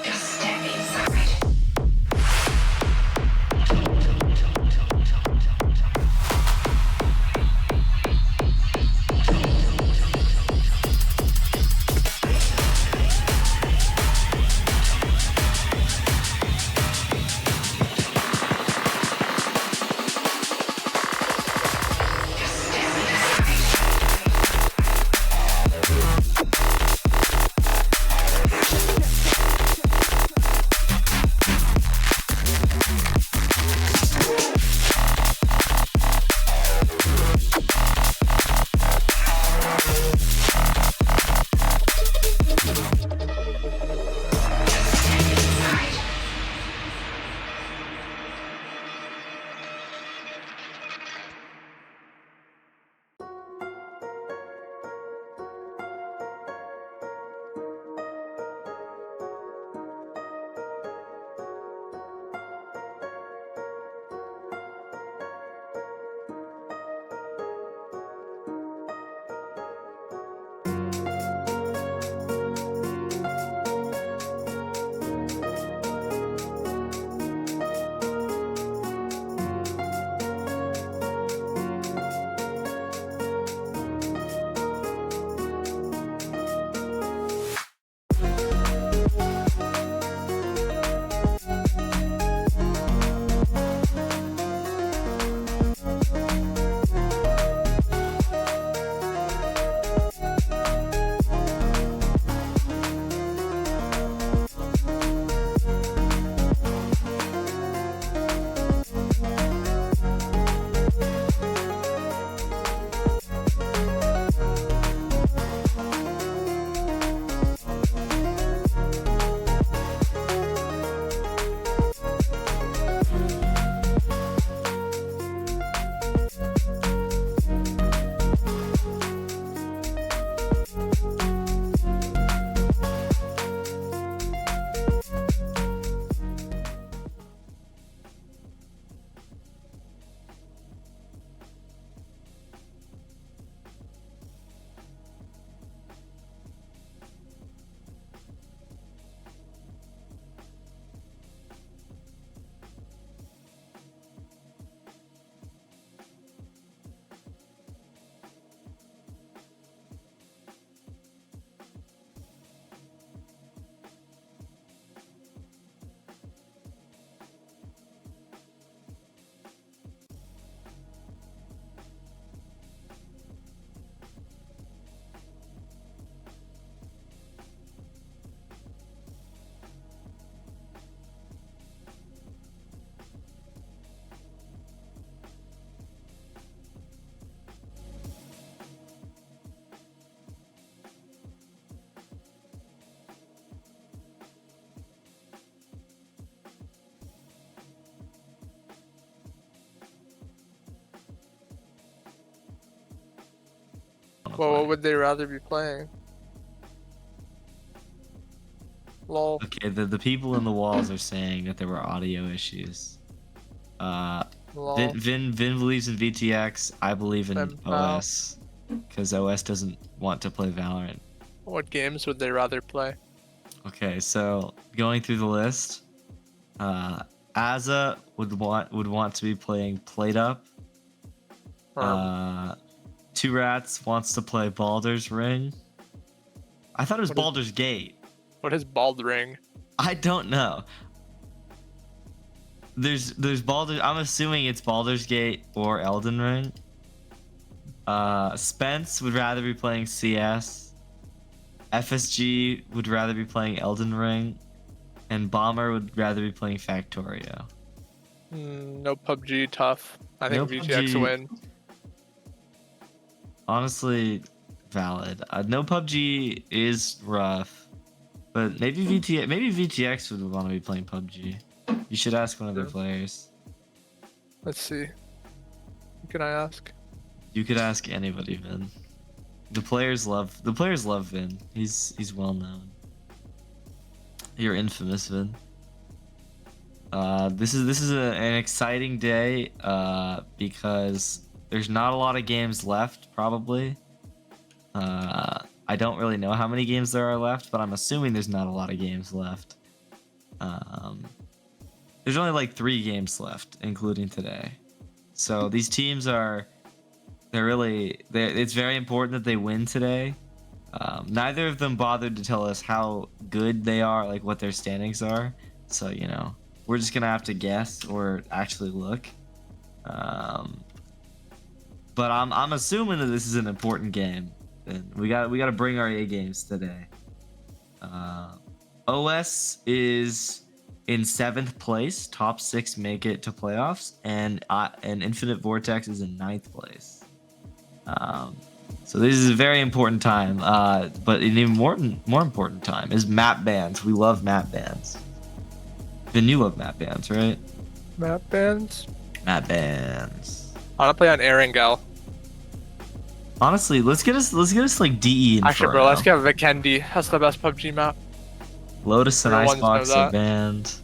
Just step inside. Well, what would they rather be playing? Lol. Okay, the people in the walls are saying that there were audio issues. Lol. Vin believes in VTX. I believe in Pal. OS because OS doesn't want to play Valorant. What games would they rather play? Okay, so going through the list, Azza would want to be playing Plate Up. Two Rats wants to play Baldur's Ring. I thought it was Baldur's Gate. What is Bald Ring? I don't know. There's Baldur's. I'm assuming it's Baldur's Gate or Elden Ring. Spence would rather be playing CS. FSG would rather be playing Elden Ring, and Bomber would rather be playing Factorio. No PUBG, tough. I think No VTX PUBG. win. Honestly, valid. No PUBG is rough, but maybe VTX would want to be playing PUBG. You should ask one of their players. Let's see. Who can I ask? You could ask anybody, Vin. The players love Vin. He's well known. You're infamous, Vin. This is an exciting day because there's not a lot of games left, probably. I I don't really know how many games there are left, but I'm assuming there's not a lot of games left. There's only like 3 games left, including today. So these teams it's very important that they win today. Neither of them bothered to tell us how good they are, like what their standings are. So, you know, we're just gonna have to guess or actually look. But I'm assuming that this is an important game. And we got to bring our A games today. OS is in 7th place. Top 6 make it to playoffs, and Infinite Vortex is in 9th place. So this is a very important time. But an even more important time is map bans. We love map bans. Then you love map bans, right? Map bans. Map bans. I want to play on Erangel. Honestly, let's get us like DE Inferno. Actually, bro, let's get Vikendi. That's the best PUBG map. Lotus and Everyone's Icebox know are that. banned.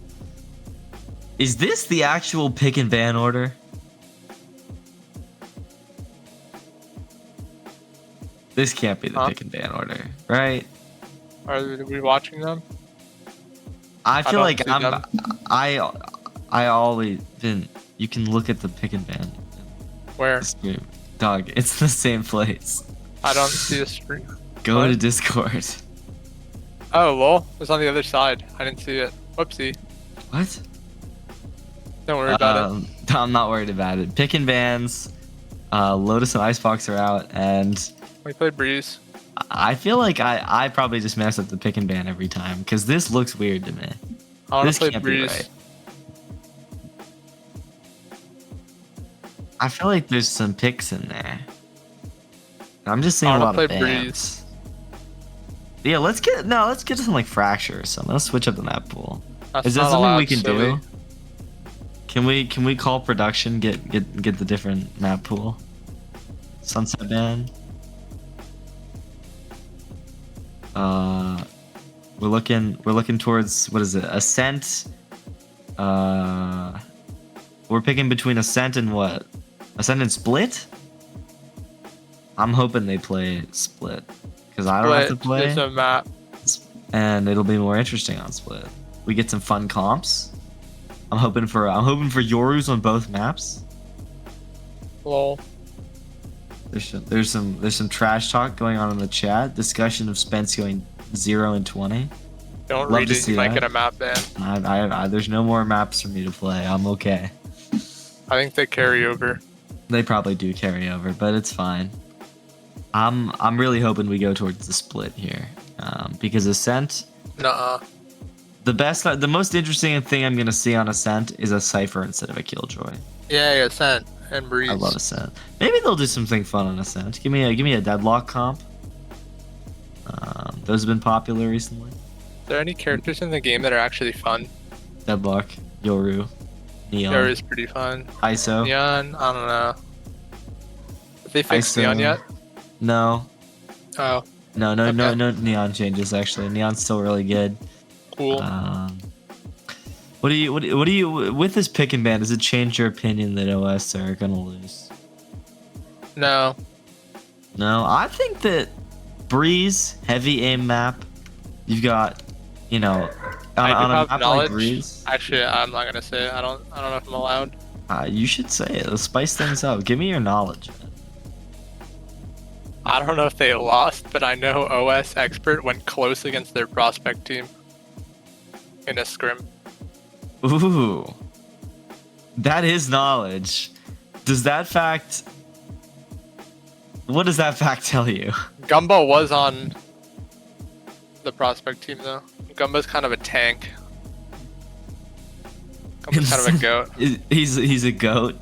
Is this the actual pick and ban order? This can't be the pick and ban order, right? Are we watching them? I feel like see them. I always been. You can look at the pick and ban. Where? Stream. Dog, it's the same place. I don't see the stream. Go What? to Discord. Oh, lol. It's on the other side. I didn't see it. Whoopsie. What? Don't worry about it. I'm not worried about it. Pick and bans. Lotus and Icebox are out, and We played Breeze. I feel like I probably just mess up the pick and ban every time because this looks weird to me. I want This to play can't be Breeze. right. I feel like there's some picks in there. I'm just seeing I a wanna lot of play bans. Yeah, let's get some like Fracture or something. Let's switch up the map pool. That's Is that not something allowed, we can silly. do? Can we call production get the different map pool? Sunset ban. We're looking towards, what is it? Ascent. We're picking between Ascent and what? Ascent and Split? I'm hoping they play Split because I don't have to play, There's a map. and it'll be more interesting on Split. We get some fun comps. I'm hoping for Yorus on both maps. Lol. There's some trash talk going on in the chat. Discussion of Spence going 0 and 20. Don't Love read to it. see You might that. get a map ban. There's no more maps for me to play. I'm okay. I think they carry over. They probably do carry over, but it's fine. I'm really hoping we go towards the Split here, because Ascent, Nuh-uh. the most interesting thing I'm gonna see on Ascent is a Cypher instead of a Killjoy. Yeah, Ascent and Breeze. I love Ascent. Maybe they'll do something fun on Ascent. Give me a Deadlock comp. Those have been popular recently. Are there any characters in the game that are actually fun? Deadlock, Yoru, Neon, There is pretty fun. ISO. Neon, I don't know. Have they fixed ISO. Neon yet? No, Oh, no Okay. Neon changes actually. Neon's still really good. cool. What do you with this pick and ban? Does it change your opinion that OS are gonna lose? No. No, I think that Breeze heavy aim map. You've got, on I do a have map knowledge. like Breeze. Actually, I'm not gonna say it. I don't know if I'm allowed. You should say it. Let's spice things up. Give me your knowledge. I don't know if they lost, but I know OS Expert went close against their prospect team in a scrim. Ooh, that is knowledge. Does that fact? What does that fact tell you? Gumbo was on the prospect team though. Gumbo's kind of a tank. Gumbo's kind of a goat. He's a goat.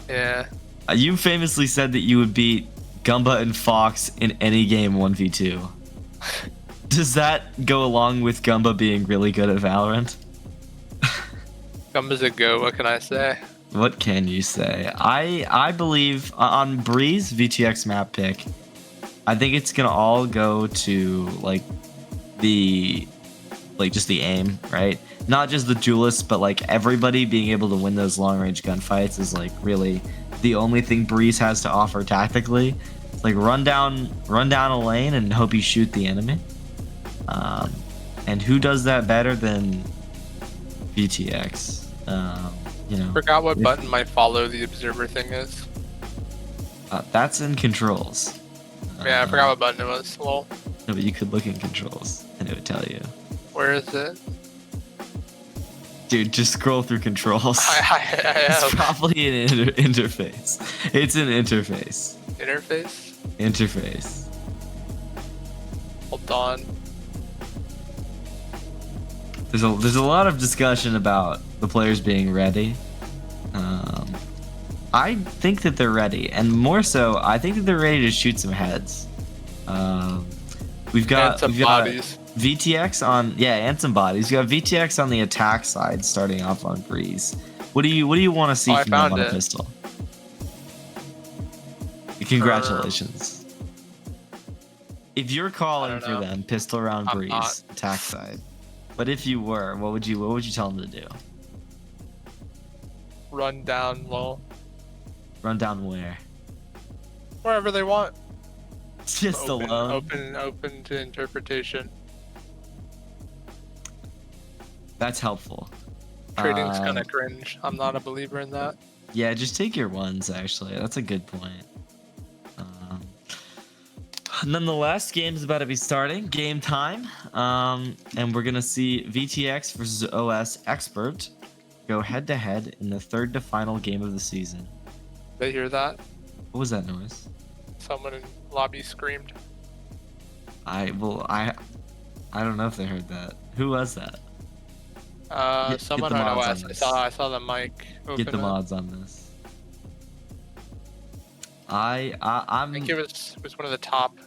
Yeah. You famously said that you would beat Gumba and Fox in any game 1v2. Does that go along with Gumba being really good at Valorant? Gumbo's a goat, what can I say? What can you say? I believe on Breeze VTX map pick, I think it's gonna all go to just the aim, right? Not just the duelists, but like everybody being able to win those long range gunfights is like really the only thing Breeze has to offer tactically. It's like run down a lane and hope you shoot the enemy. And who does that better than VTX? You know, Forgot what if- button my follow the observer thing is. that's in controls. Yeah, I forgot what button it was. Lol. No, but you could look in controls and it would tell you. Where is it? Dude, just scroll through controls. I It's have probably an interface. It's an interface. interface. Interface. Hold on. There's a lot of discussion about the players being ready. I think that they're ready, and more so, I think that they're ready to shoot some heads. We've got Some bodies. VTX on and some bodies. You got VTX on the attack side, starting off on Breeze. What do you want to see I from them found on a it. pistol? Congratulations. If you're calling don't for know. them, pistol round I'm Breeze, not. attack side. But if you were, what would you tell them to do? Run down low. Run down where? Wherever they want. Just alone. Open to interpretation. That's helpful. Trading's kind of cringe. I'm not a believer in that. Yeah, just take your ones, actually. That's a good point. Nonetheless, game's about to be starting. Game time. And we're going to see VTX versus OS Expert go head-to-head in the third to final game of the season. They hear that? What was that noise? Someone in lobby screamed. I don't know if they heard that. Who was that? Get Someone the on mods OS. on this. I saw the mic. Get the open up. mods on this. I I'm think it was one of the top,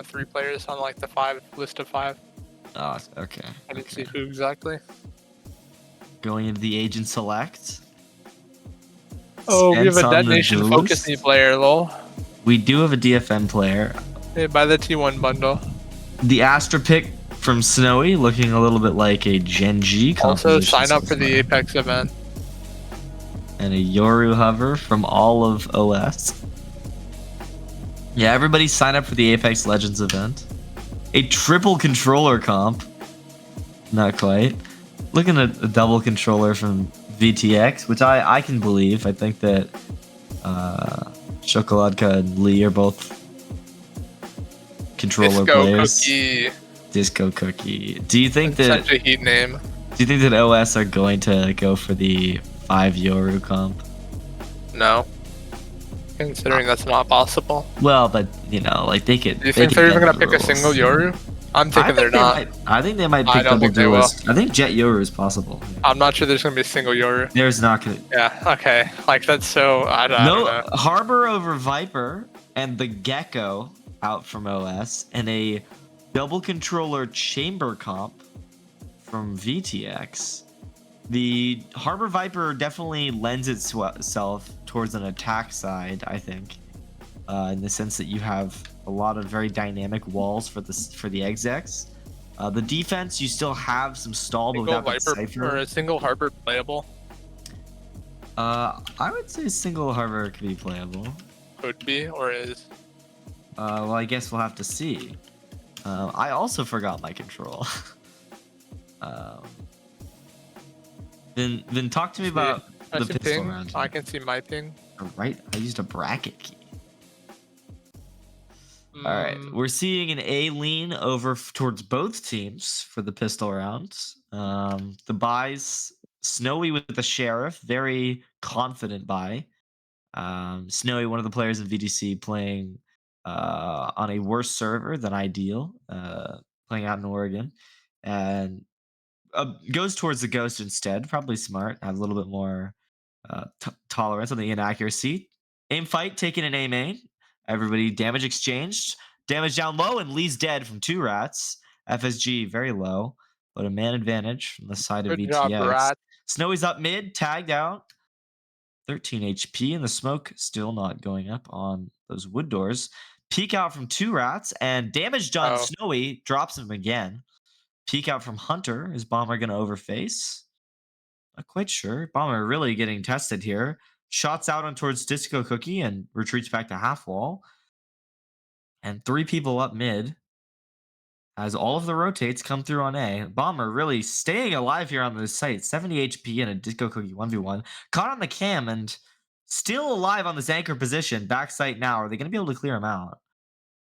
3 players on like the list of 5. oh, okay. I didn't Okay. see who exactly. Going into the agent select. Oh, we have Spence a on the detonation duelist. focus me player, lol. We do have a DFN player. Hey, buy the T1 bundle. The Astra pick from Snowy, looking a little bit like a Gen G Also, composition sign up so for the far. Apex event. And a Yoru hover from all of OS. Yeah, everybody sign up for the Apex Legends event. A triple controller comp. Not quite. Looking at a double controller from VTX, which I can believe. I think that Shokoladka and Lee are both controller Disco players. Cookie. Disco Cookie. Do you think Such that a heat name. OS are going to go for the 5 Yoru comp? No. Considering that's not possible. Well, but like they could. Do you think they're even gonna pick a single Yoru? I'm thinking they're not. I think they might I pick don't double think they will. duelist. I think Jet Yoru is possible. I'm not sure there's gonna be a single Yoru. There's not gonna. Yeah. Okay. Like that's so. I don't know. Harbor over Viper and the Gecko out from OS, and a double controller chamber comp from VTX. The Harbor Viper definitely lends itself towards an attack side, I think, in the sense that you have a lot of very dynamic walls for the execs. The defense, you still have some stall, but Single without that Viper or cipher. a single Harbor playable I would say single Harbor could be playable. could be or is. Well, I guess we'll have to see. I also forgot my control. Then talk to me about I the see pistol ping. round. I can see my ping. Right, I used a bracket key. All right, Mm, we're seeing an A lean over towards both teams for the pistol rounds. The buys, Snowy with the Sheriff, very confident buy. Snowy, one of the players in VDC, playing on a worse server than ideal, playing out in Oregon, and goes towards the Ghost instead. Probably smart, have a little bit more tolerance on the inaccuracy. Aim fight, taking an A main. Everybody damage exchanged. Damage down low, and Lee's dead from 2 rats. FSG very low, but a man advantage from the side of good job, VTX. Rat. Snowy's up mid, tagged out. 13 HP, and the smoke still not going up on those wood doors. Peek out from 2 rats, and damage done. Oh. Snowy drops him again. Peek out from Hunter. Is Bomber going to overface? Not quite sure. Bomber really getting tested here. Shots out on towards Disco Cookie and retreats back to half wall. And 3 people up mid as all of the rotates come through on A. Bomber really staying alive here on this site. 70 HP and a Disco Cookie 1v1. Caught on the cam and still alive on this anchor position. Backside now. Are they going to be able to clear him out?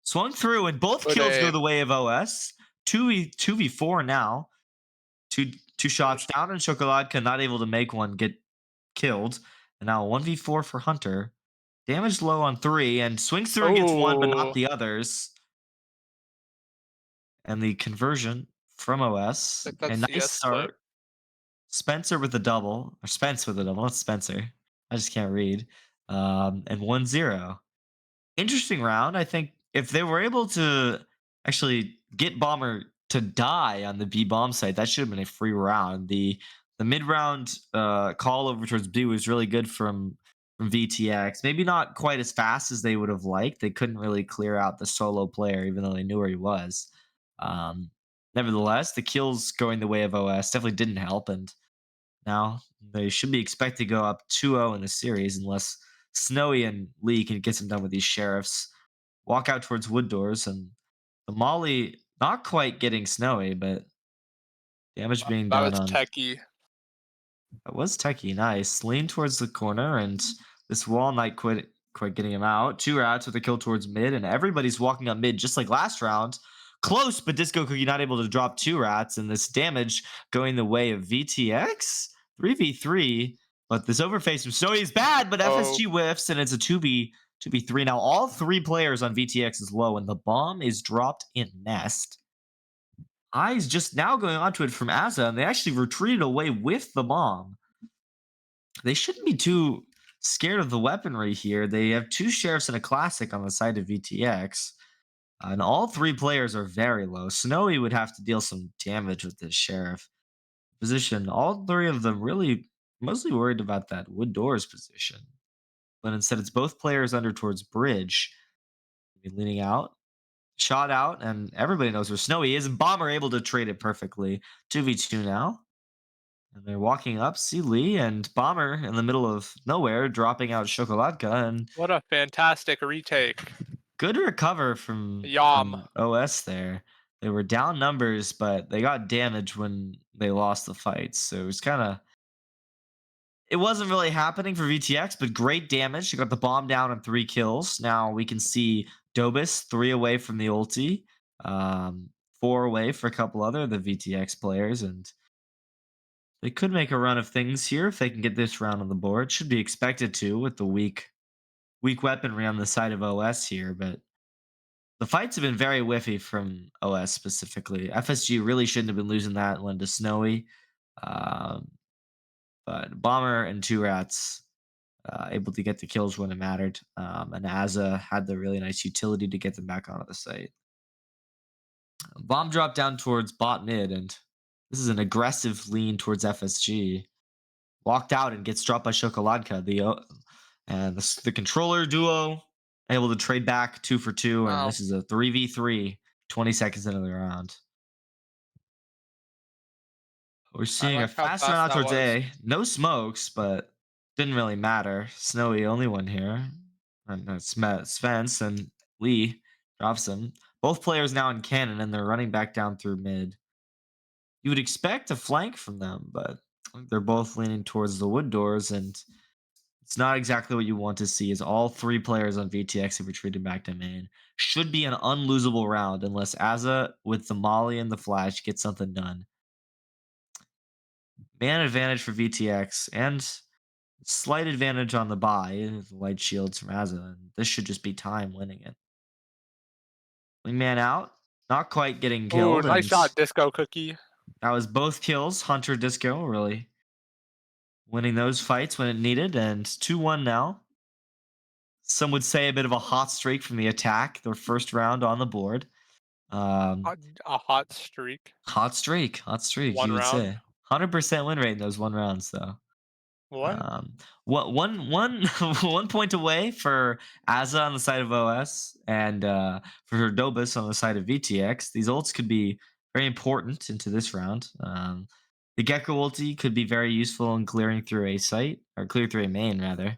Swung through and both Good kills go aim. the way of OS. 2v4 now. Two shots down, and Chocoladka not able to make one get killed. And now 1v4 for Hunter. Damage low on 3 and swings through and gets one, but not Oh, the others. And the conversion from OS. like that A nice CS play. start. Spencer with a double. Or Spence with a double, not Spencer. I just can't read. And 1-0. Interesting round. I think if they were able to actually get Bomber to die on the B bomb site, that should have been a free round. The mid round call over towards B was really good from VTX. Maybe not quite as fast as they would have liked. They couldn't really clear out the solo player, even though they knew where he was. Um, Nevertheless, the kills going the way of OS definitely didn't help, and now they should be expected to go up 2-0 in the series unless Snowy and Lee can get some done with these sheriffs. Walk out towards wood doors, and the Molly not quite getting Snowy, but damage being That done was on. techie. That was techie. Nice. Lean towards the corner, and this wall knight quite getting him out. 2 rats with a kill towards mid, and everybody's walking up mid just like last round. Close, but Disco Cookie not able to drop 2 rats, and this damage going the way of VTX. 3v3, but this overface from Snowy is bad, but Oh. FSG whiffs, and it's a 2v3. Now all 3 players on VTX is low, and the bomb is dropped in Nest. Eyes just now going onto it from Azza, and they actually retreated away with the bomb. They shouldn't be too scared of the weaponry here. They have 2 sheriffs and a classic on the side of VTX. And all 3 players are very low. Snowy would have to deal some damage with this sheriff position. All 3 of them really mostly worried about that wood doors position. But instead, it's both players under towards bridge. Leaning out, shot out, and everybody knows where Snowy is. And Bomber able to trade it perfectly. 2v2 now. And they're walking up, see Lee and Bomber in the middle of nowhere, dropping out Chocoladka, and What a fantastic retake. good recover from Yum. OS there. They were down numbers, but they got damaged when they lost the fights. So it was it wasn't really happening for VTX, but great damage. They got the bomb down and 3 kills. Now we can see Dobus 3 away from the ulti, 4 away for a couple other of the VTX players, and they could make a run of things here if they can get this round on the board. Should be expected to with the weak weaponry on the side of OS here, but the fights have been very whiffy from OS specifically. FSG really shouldn't have been losing that one to Snowy. Um, but Bomber and 2 rats able to get the kills when it mattered. And Azza had the really nice utility to get them back onto the site. Bomb dropped down towards bot mid, and this is an aggressive lean towards FSG. Walked out and gets dropped by Chocoladka. The controller duo able to trade back 2 for 2, and Wow. this is a 3v3, 20 seconds into the round. We're seeing like a how fast fast run out that towards was. A. No smokes, but didn't really matter. Snowy, only one here. And Spence and Lee drops him. Both players now in cannon, and they're running back down through mid. You would expect a flank from them, but they're both leaning towards the wood doors, and it's not exactly what you want to see. As all 3 players on VTX have retreated back to main. Should be an unlosable round unless Azza with the Molly and the Flash gets something done. Man advantage for VTX and slight advantage on the buy. The light shields from Azza, and this should just be time winning it. Wingman out, not quite getting Ooh, killed, nice and shot, Disco Cookie. that was both kills. Hunter Disco really winning those fights when it needed, and 2-1 now. Some would say a bit of a hot streak from the attack, their first round on the board. A hot streak. Hot streak, One you would round. say. 100% win rate in those 1 rounds, though. What? One point away for Azza on the side of OS and for Dobus on the side of VTX. These ults could be very important into this round. The Gecko ulti could be very useful in clearing through a site, or clear through a main, rather.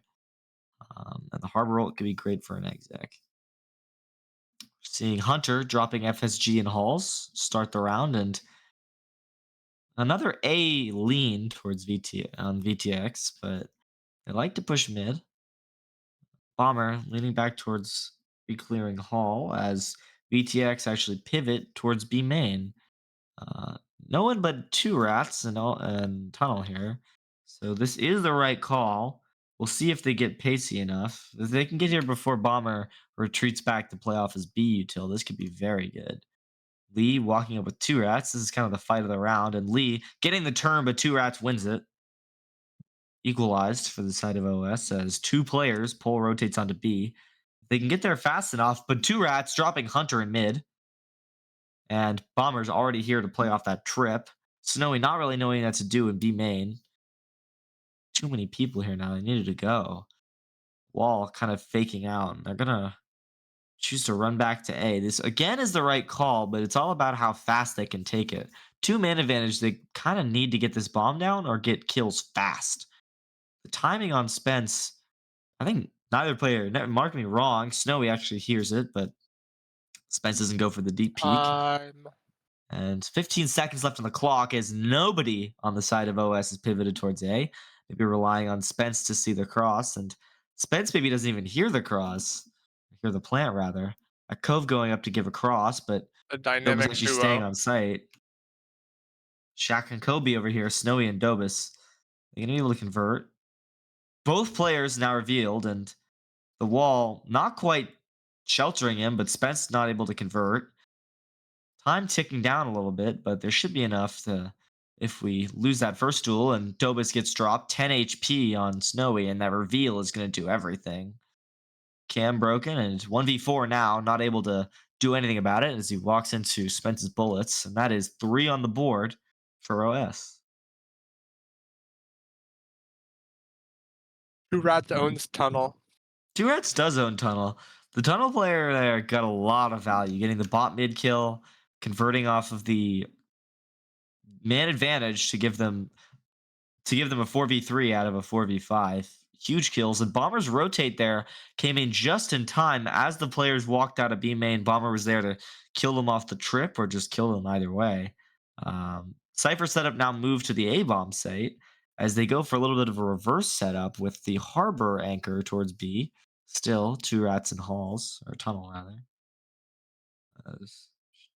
And the Harbor ult could be great for an exec. Seeing Hunter dropping FSG and Halls start the round, and another A lean towards VTX, but they like to push mid. Bomber leaning back towards B clearing Hall as VTX actually pivot towards B main. Uh, no one but two rats and tunnel here. So this is the right call. We'll see if they get pacey enough. If they can get here before Bomber retreats back to play off his B util, this could be very good. Lee walking up with two rats. This is kind of the fight of the round. And Lee getting the turn, but two rats wins it. Equalized for the side of OS as two players. Pole rotates onto B. They can get there fast enough, but two rats dropping Hunter in mid. And Bomber's already here to play off that trip. Snowy not really knowing what to do in B main. Too many people here now. They needed to go. Wall kind of faking out. They're going to choose to run back to A. This again is the right call, but it's all about how fast they can take it. Two man advantage. They kind of need to get this bomb down or get kills fast. The timing on Spence, I think neither player, mark me wrong. Snowy actually hears it, but Spence doesn't go for the deep peek. Time. And 15 seconds left on the clock as nobody on the side of OS is pivoted towards A. Maybe relying on Spence to see the cross. And Spence maybe doesn't even hear the cross. Hear the plant, rather. A Cove going up to give a cross, but A Dobus dynamic actually staying duo. on site. Shaq and Kobe over here, Snowy and Dobus. They're going to be able to convert. Both players now revealed, and the wall not quite sheltering him, but Spence not able to convert. Time ticking down a little bit, but there should be enough to, if we lose that first duel and Dobus gets dropped, 10 HP on Snowy, and that reveal is going to do everything. Cam broken, and 1v4 now, not able to do anything about it as he walks into Spence's bullets, and that is 3 on the board for OS. Two rats owns tunnel. Two Rats does own Tunnel. The Tunnel player there got a lot of value, getting the bot mid kill, converting off of the man advantage to give them a 4v3 out of a 4v5. Huge kills, and Bombers rotate there came in just in time as the players walked out of B main. Bomber was there to kill them off the trip or just kill them either way. Cypher setup now moved to the A bomb site as they go for a little bit of a reverse setup with the harbor anchor towards B. Still two rats and halls, or tunnel rather. As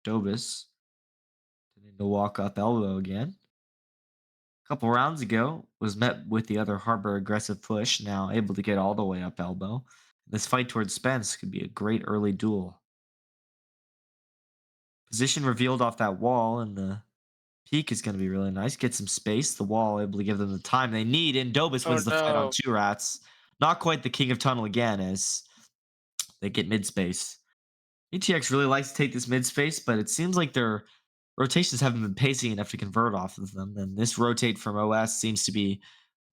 Dobus tending to walk up elbow again. Couple rounds ago was met with the other harbor aggressive push, now able to get all the way up elbow. This fight towards Spence could be a great early duel. Position revealed off that wall, and the peak is going to be really nice. Get some space. The wall able to give them the time they need, and Dobus Oh wins the fight on no. two rats. Not quite the king of tunnel again as they get mid space. VTX really likes to take this mid space, but it seems like their rotations haven't been pacing enough to convert off of them. And this rotate from OS seems to be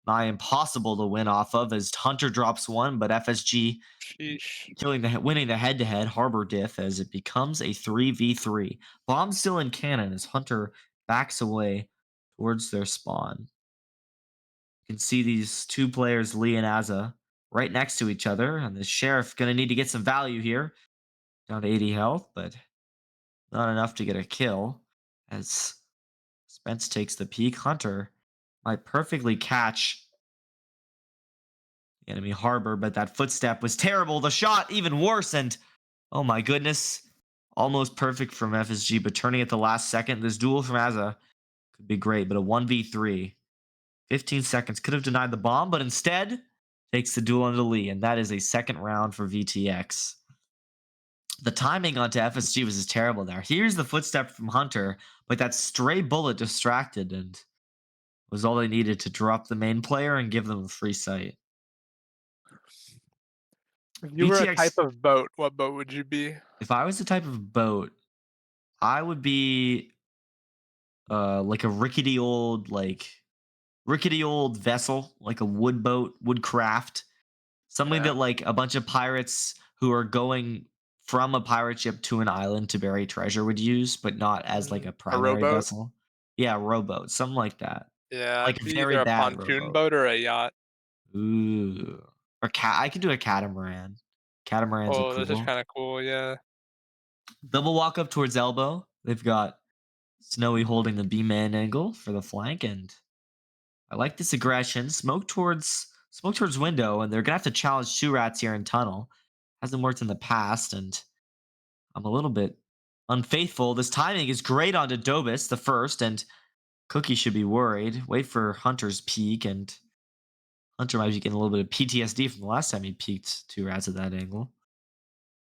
nigh impossible to win off of as Hunter drops one, but FSG Sheesh. winning the head-to-head harbor diff as it becomes a 3v3. Bomb still in cannon as Hunter backs away towards their spawn. You can see these two players, Lee and Azza, right next to each other, and the Sheriff going to need to get some value here. Down to 80 health, but not enough to get a kill as Spence takes the peak. Hunter might perfectly catch the enemy harbor, but that footstep was terrible. The shot even worse, and oh my goodness, almost perfect from FSG, but turning at the last second. This duel from Azza could be great, but a 1v3. 15 seconds could have denied the bomb, but instead takes the duel into Lee, and that is a second round for VTX. The timing onto FSG was just terrible there. Here's the footstep from Hunter, but that stray bullet distracted and was all they needed to drop the main player and give them a free sight. If you were a type VTX, of boat, what boat would you be? if I was the type of boat, I would be like a rickety old vessel, like a wood boat, wood craft. Something Yeah. that like a bunch of pirates who are going from a pirate ship to an island to bury treasure would use, but not as like a A primary rowboat? vessel. Yeah, rowboat, something like that. Yeah, Like it'd a be very either a bad pontoon rowboat. boat or a yacht. Ooh. Or cat I could do a catamaran. Catamarans are Oh, this is cool. kind of cool. Yeah. Double walk up towards elbow. They've got Snowy holding the B-man angle for the flank, and I like this aggression. Smoke towards window, and they're gonna have to challenge two rats here in tunnel. Hasn't worked in the past, and I'm a little bit unfaithful. This timing is great onto Dobis, the first, and Cookie should be worried. Wait for Hunter's peak, and Hunter might be getting a little bit of PTSD from the last time he peeked two rats at that angle.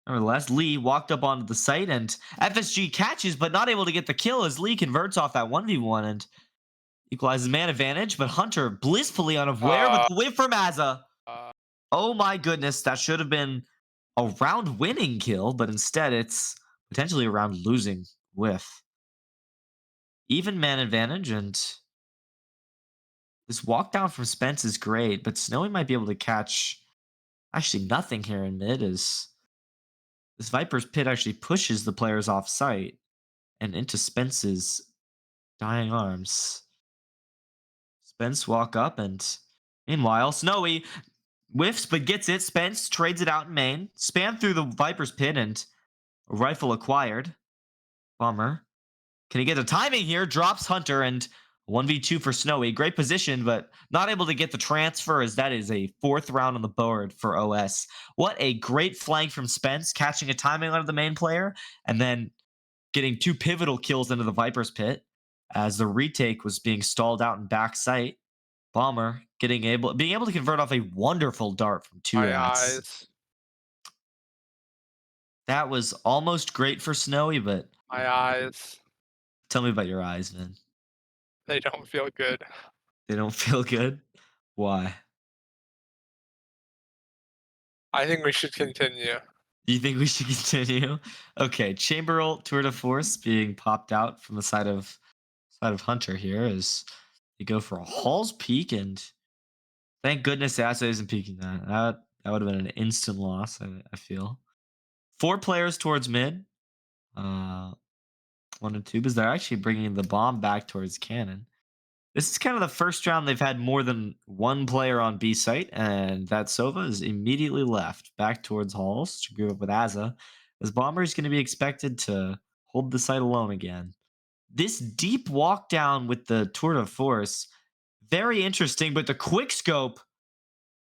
Nevertheless, Lee walked up onto the site, and FSG catches, but not able to get the kill as Lee converts off that 1v1 and equalizes man advantage. But Hunter blissfully unaware, but Uh, the whip from Azza. uh, Oh my goodness, that should have been a round winning kill, but instead it's potentially a round losing whiff. Even man advantage, and this walk down from Spence is great, but Snowy might be able to catch actually nothing here in mid as this Viper's Pit actually pushes the players off site and into Spence's dying arms. Spence walk up, and meanwhile, Snowy whiffs but gets it. Spence trades it out in main. Spam through the Viper's Pit, and a rifle acquired. Bummer. Can he get the timing here? Drops Hunter, and 1v2 for Snowy. Great position, but not able to get the transfer as that is a fourth round on the board for OS. What a great flank from Spence, catching a timing out of the main player, and then getting two pivotal kills into the Viper's Pit as the retake was being stalled out in back sight. Bomber being able to convert off a wonderful dart from two my rats. eyes. That was almost great for Snowy, but My eyes. tell me about your eyes, man. They don't feel good. They don't feel good. Why? I think we should continue. Do you think we should continue? Okay, Chamber ult Tour de Force being popped out from the side of Hunter here as you go for a Hall's peak, and thank goodness Asa isn't peeking that. That would have been an instant loss, I feel. 4 players towards mid. 1 and 2, because they're actually bringing the bomb back towards cannon. This is kind of the first round they've had more than one player on B site, and that Sova is immediately left back towards Halls to group up with Azza. As Bomber is going to be expected to hold the site alone again. This deep walk down with the Tour de Force, very interesting, but the quick scope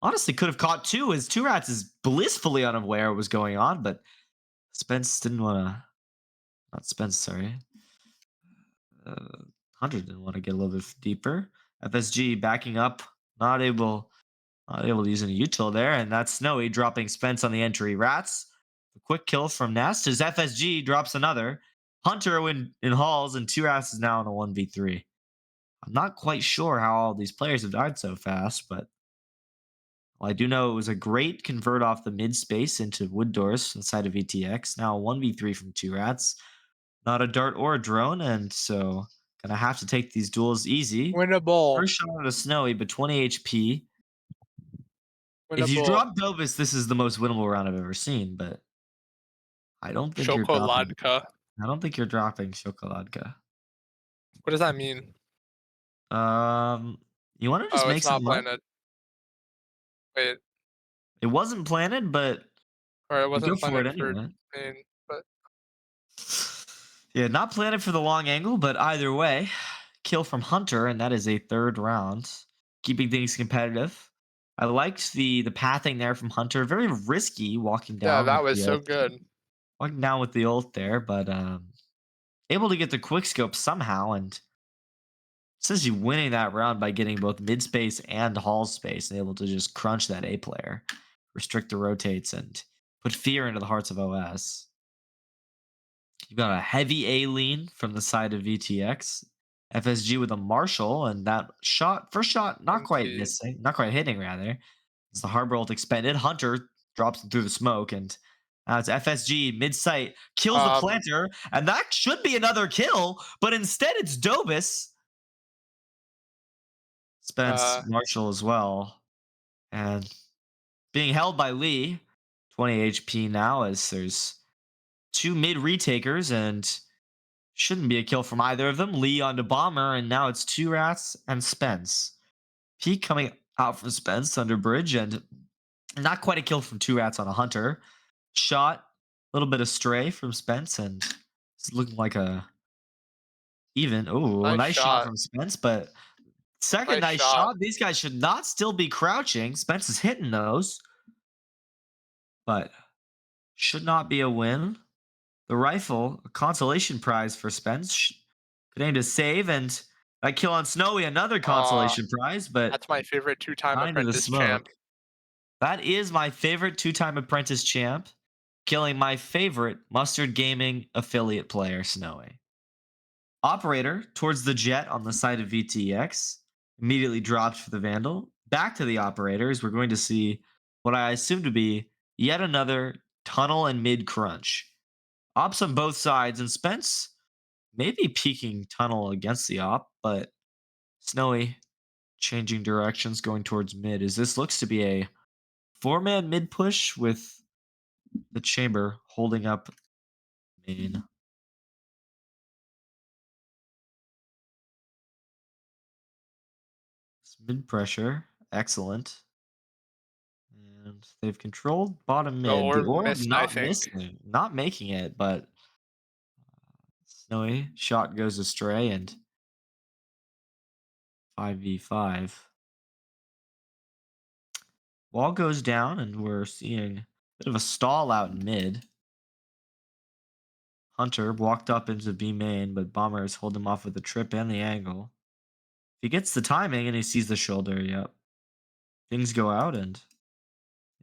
honestly could have caught two, as Two Rats is blissfully unaware what was going on, but Spence didn't want to. Not Spence, sorry. Hunter didn't want to get a little bit deeper. FSG backing up, not able to use any util there, and that's Snowy dropping Spence on the entry. Rats, a quick kill from Nest as FSG drops another. Hunter in Halls, and Two Rats is now in a 1v3. I'm not quite sure how all these players have died so fast, but well, I do know it was a great convert off the mid space into wood doors inside of VTX. Now 1v3 from Two Rats. Not a dart or a drone, and so gonna have to take these duels easy. Winnable. First shot at a Snowy, but 20 HP. If you Winnable. drop Dobis, this is the most winnable round I've ever seen, but I don't think you're dropping. Shokoladka. I don't think you're dropping Shokoladka. What does that mean? You want to just Oh, make it's not some luck? planted. Wait, It wasn't planted, but or it you go wasn't for it planted for anyway. main, but Yeah, not planted for the long angle, but either way, kill from Hunter, and that is a third round, keeping things competitive. I liked the pathing there from Hunter. Very risky walking yeah, down. that With was the so ult. good. Walking down with the ult there, but able to get the quick scope somehow, and essentially winning that round by getting both mid space and hall space, and able to just crunch that A player, restrict the rotates, and put fear into the hearts of OS. You've got a heavy A lean from the side of VTX. FSG with a Marshall, and that first shot, not quite Indeed. missing, not quite hitting rather. As the harbor ult expended, Hunter drops it through the smoke, and now it's FSG mid sight, kills the planter, and that should be another kill, but instead it's Dobis. Spence Marshall as well, and being held by Lee, 20 HP now, as there's 2 mid retakers, and shouldn't be a kill from either of them. Lee onto Bomber, and now it's Two Rats and Spence. Peak coming out from Spence under bridge, and not quite a kill from Two Rats on a Hunter. Shot little bit of stray from Spence, and it's looking like a even. Oh, Nice nice shot shot. from Spence, but second Nice nice shot. shot. These guys should not still be crouching. Spence is hitting those, but should not be a win. The rifle, a consolation prize for Spence. Could aim to save, and a kill on Snowy, another Uh, consolation prize, but that's my favorite two-time kind of the apprentice champ. smoke. That is my favorite two-time apprentice champ, killing my favorite Mustard Gaming affiliate player, Snowy. Operator towards the jet on the side of VTX, immediately dropped for the Vandal. Back to the operators, we're going to see what I assume to be yet another tunnel and mid crunch. Ops on both sides, and Spence maybe peeking tunnel against the op, but Snowy changing directions going towards mid. As this looks to be a four-man mid push with the chamber holding up main. It's mid pressure, excellent. And they've controlled bottom The mid. The orb orb missed, I not think. missing, not making it, but Snowy shot goes astray and 5v5. Wall goes down and we're seeing a bit of a stall out in mid. Hunter walked up into B main, but Bombers hold him off with the trip and the angle. If he gets the timing and he sees the shoulder, yep. Things go out, and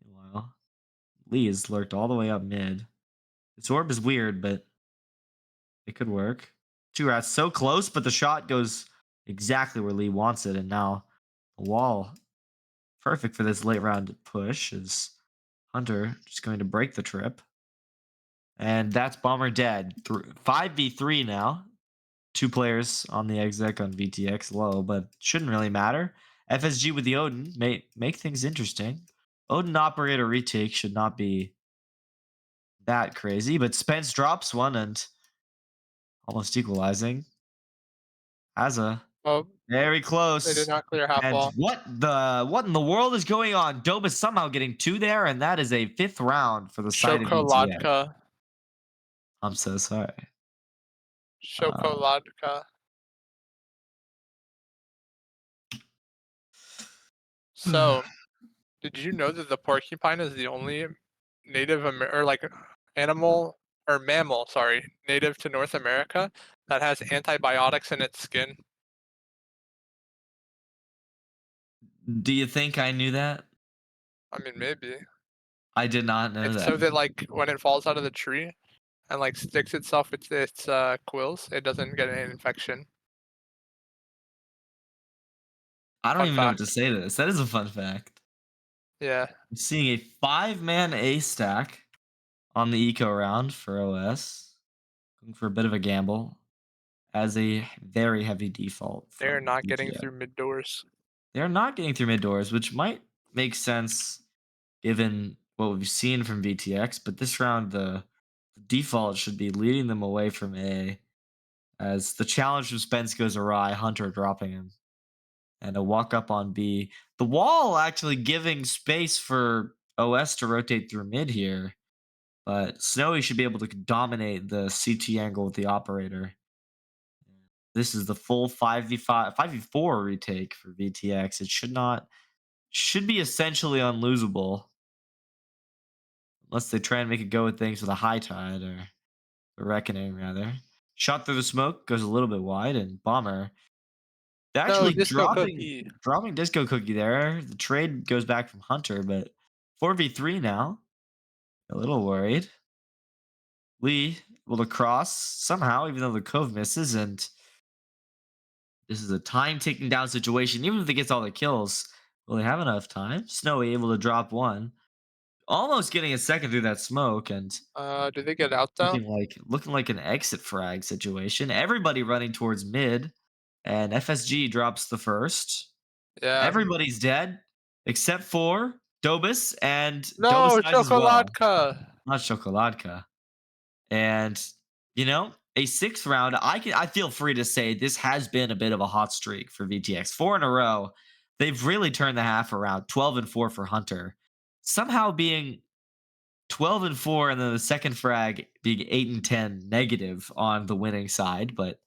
meanwhile, Lee is lurked all the way up mid. This orb is weird, but it could work. Two rats so close, but the shot goes exactly where Lee wants it, and now the wall perfect for this late round push is Hunter just going to break the trip. And that's Bomber dead. 5v3 now. Two players on the exec on VTX low, but shouldn't really matter. FSG with the Odin may make things interesting. Odin operator retake should not be that crazy, but Spence drops one and almost equalizing. Asa Oh, very they did close. not clear half And wall. what in the world is going on? Dobe is somehow getting two there, and that is a fifth round for the side of VTX. Shokolodka. I'm so sorry. Uh, Shokolodka. So, did you know that the porcupine is the only native or like animal or mammal, sorry, native to North America that has antibiotics in its skin? do you think I knew that? I mean, maybe. I did not know It's that. so that like when it falls out of the tree and like sticks itself with its quills, it doesn't get an infection. I don't Fun even know what to fact. say to this. That is a fun fact. Yeah. I'm seeing a five-man A stack on the eco round for OS. Looking for a bit of a gamble as a very heavy default They're from not getting VTX. through mid doors. They're not getting through mid doors, which might make sense given what we've seen from VTX. But this round, the default should be leading them away from A, as the challenge from Spence goes awry. Hunter dropping him, and a walk up on B. The wall actually giving space for OS to rotate through mid here, but Snowy should be able to dominate the CT angle with the operator. This is the full 5v5, 5v4 retake for VTX. It should be essentially unlosable unless they try and make it go with things with a high tide or a reckoning rather. Shot through the smoke goes a little bit wide, and Bomber No, actually Disco dropping Cookie. Disco Cookie there. The trade goes back from Hunter, but 4v3 now. A little worried. Lee able to cross somehow, even though the cove misses, and this is a time taking down situation. Even if they gets all the kills, will they have enough time? Snowy able to drop one. Almost getting a second through that smoke, and Do they get out though? looking like an exit frag situation. Everybody running towards mid, and FSG drops the first. Yeah. Everybody's dead except for Dobus, and Dobus No, dies as well. Chocoladka. Not Chocoladka. And a sixth round, I feel free to say this has been a bit of a hot streak for VTX. Four in a row. They've really turned the half around. 12-4 for Hunter. Somehow being 12 and 4, and then the second frag being 8 and 10 negative on the winning side. But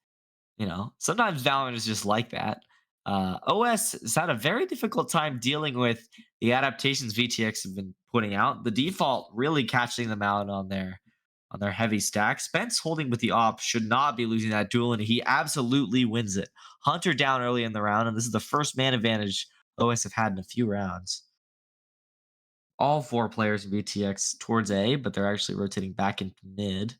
you know, sometimes Valorant is just like that. OS has had a very difficult time dealing with the adaptations VTX have been putting out. The default really catching them out on their heavy stack. Spence holding with the op should not be losing that duel, and he absolutely wins it. Hunter down early in the round, and this is the first man advantage OS have had in a few rounds. All 4 players in VTX towards A, but they're actually rotating back into mid,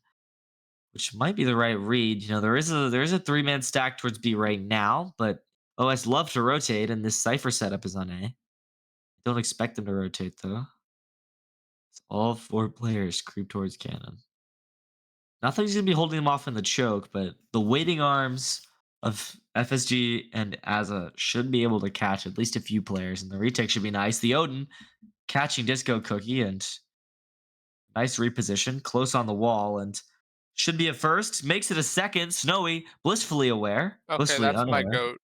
which might be the right read. You know, there is a 3-man stack towards B right now, but OS love to rotate, and this Cypher setup is on A. Don't expect them to rotate though. It's all 4 players creep towards cannon. Not that he's gonna be holding them off in the choke, but the waiting arms of FSG and Aza should be able to catch at least a few players, and the retake should be nice. The Odin catching Disco Cookie, and nice reposition, close on the wall, and should be a first. Makes it a second. Snowy, blissfully aware. Okay, Blissfully that's my unaware. goat.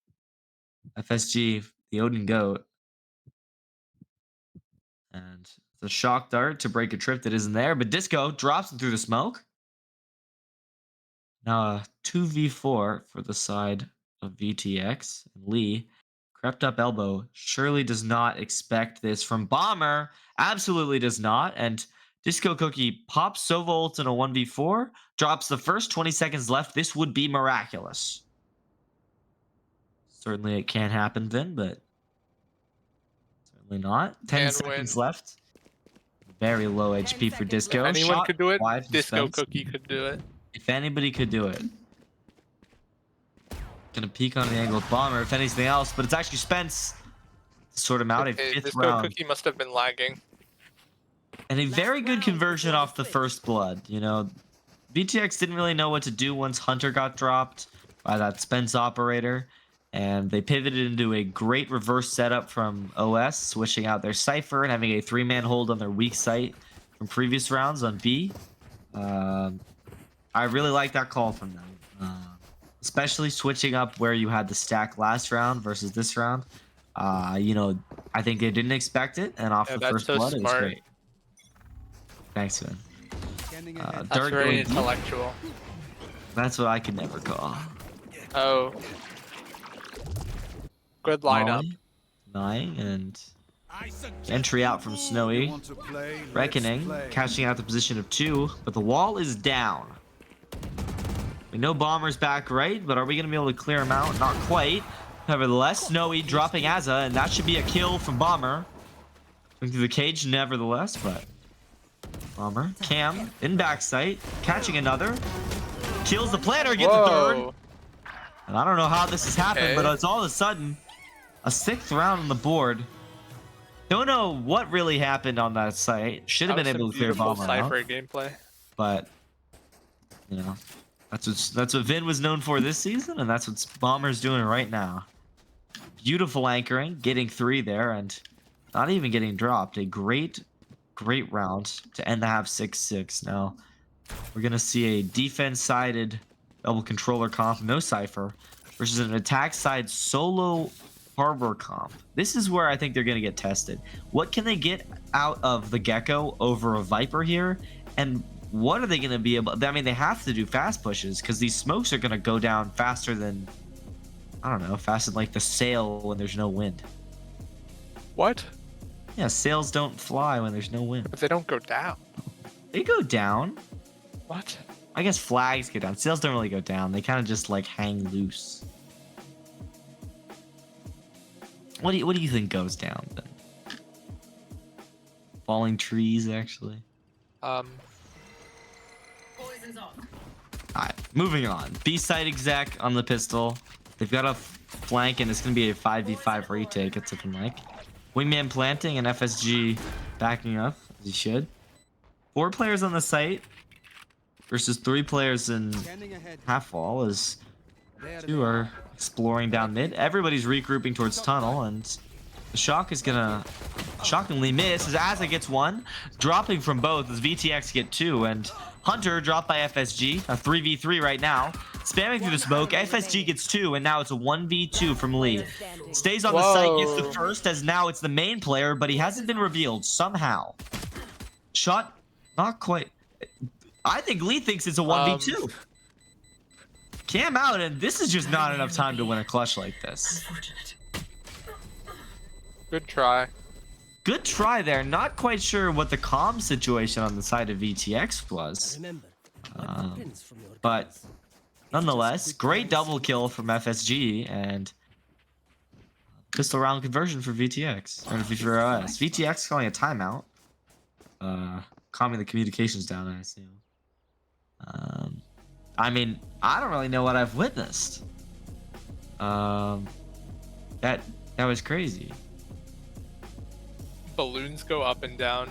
FSG, the Odin goat. And the shock dart to break a trip that isn't there, but Disco drops him through the smoke. Now a 2v4 for the side of VTX. And Lee, crept up elbow, surely does not expect this from Bomber. Absolutely does not. And Disco Cookie pops Sova ult in a 1v4, drops the first 20 seconds left. This would be miraculous. Certainly it can't happen then, but certainly not. 10 seconds left. Very low HP for Disco. If anyone Shot could do it, wide from Disco Spence. Cookie could do it. If anybody could do it. Gonna peek on the angle of Bomber, if anything else, but it's actually Spence to sort him out. A Okay, 5th Disco round. Cookie must have been lagging. And a very good conversion off the first blood. You know, VTX didn't really know what to do once Hunter got dropped by that Spence operator. And they pivoted into a great reverse setup from OS, switching out their Cypher and having a 3-man hold on their weak site from previous rounds on B. I really like that call from them. Especially switching up where you had the stack last round versus this round. You know, I think they didn't expect it, and off the first blood, it was great. Thanks, man. That's very intellectual. That's what I could never call. Oh. Good lineup. Nine and entry out from Snowy. Reckoning, catching out the position of 2, but the wall is down. We know Bomber's back right, but are we going to be able to clear him out? Not quite. Nevertheless, Snowy dropping Aza, and that should be a kill from Bomber. Going through the cage, nevertheless, but Bomber. Cam, in backside, catching another. Kills the planter, gets the 3rd. And I don't know how this has happened, but it's all of a sudden a 6th round on the board. Don't know what really happened on that site. Should have been able to clear Bomber out. Cypher gameplay. But, you know, that's what Vin was known for this season, and that's what Bomber's doing right now. Beautiful anchoring, getting 3 there, and not even getting dropped. A great round to end the half 6-6. Now, we're going to see a defense-sided double controller comp, no Cypher, versus an attack side solo harbor comp. This is where I think they're going to get tested. What can they get out of the Gecko over a Viper here? And what are they going to be able... I mean, they have to do fast pushes because these smokes are going to go down faster than... I don't know, faster than like the sail when there's no wind. What? Yeah, sails don't fly when there's no wind. But they don't go down. They go down. What? I guess flags go down. Sails don't really go down. They kind of just like hang loose. What do you think goes down then? Falling trees, actually. Poison's off. Alright, moving on. B-side exec on the pistol. They've got a flank, and it's going to be a 5v5 retake, it's looking like. Wingman planting and FSG backing up, as he should. 4 players on the site versus 3 players in half wall, as 2 are exploring down mid. Everybody's regrouping towards tunnel, and the shock is gonna shockingly miss as Aza gets 1, dropping from both as VTX get 2, and Hunter dropped by FSG, a 3v3 right now, spamming through the smoke. FSG gets 2, and now it's a 1v2 from Lee. Stays on the site, gets the first, as now it's the main player, but he hasn't been revealed somehow. Shot Not quite. I think Lee thinks it's a 1v2. Cam out, and this is just not enough time to win a clutch like this. Unfortunate. Good try. Good try there. Not quite sure what the comm situation on the side of VTX was. But nonetheless, great double kill from FSG and pistol round conversion for VTX. Or for OS. VTX calling a timeout. Calming the communications down, I assume. I mean, I don't really know what I've witnessed. That was crazy. Balloons go up and down.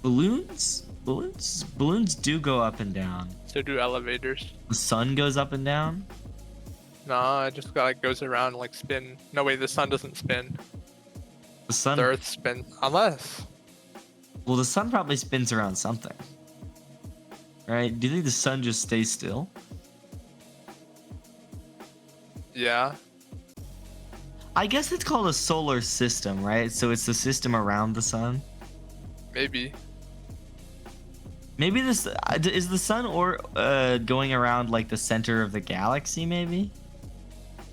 Balloons do go up and down. So do elevators. The sun goes up and down. Nah, it just like goes around like spin. No wait, the sun doesn't spin. The sun. The Earth spins. Unless. Well, the sun probably spins around something. Right? Do you think the sun just stays still? Yeah. I guess it's called a solar system, right? So it's the system around the sun. Maybe. Maybe this is the sun or going around like the center of the galaxy. Maybe.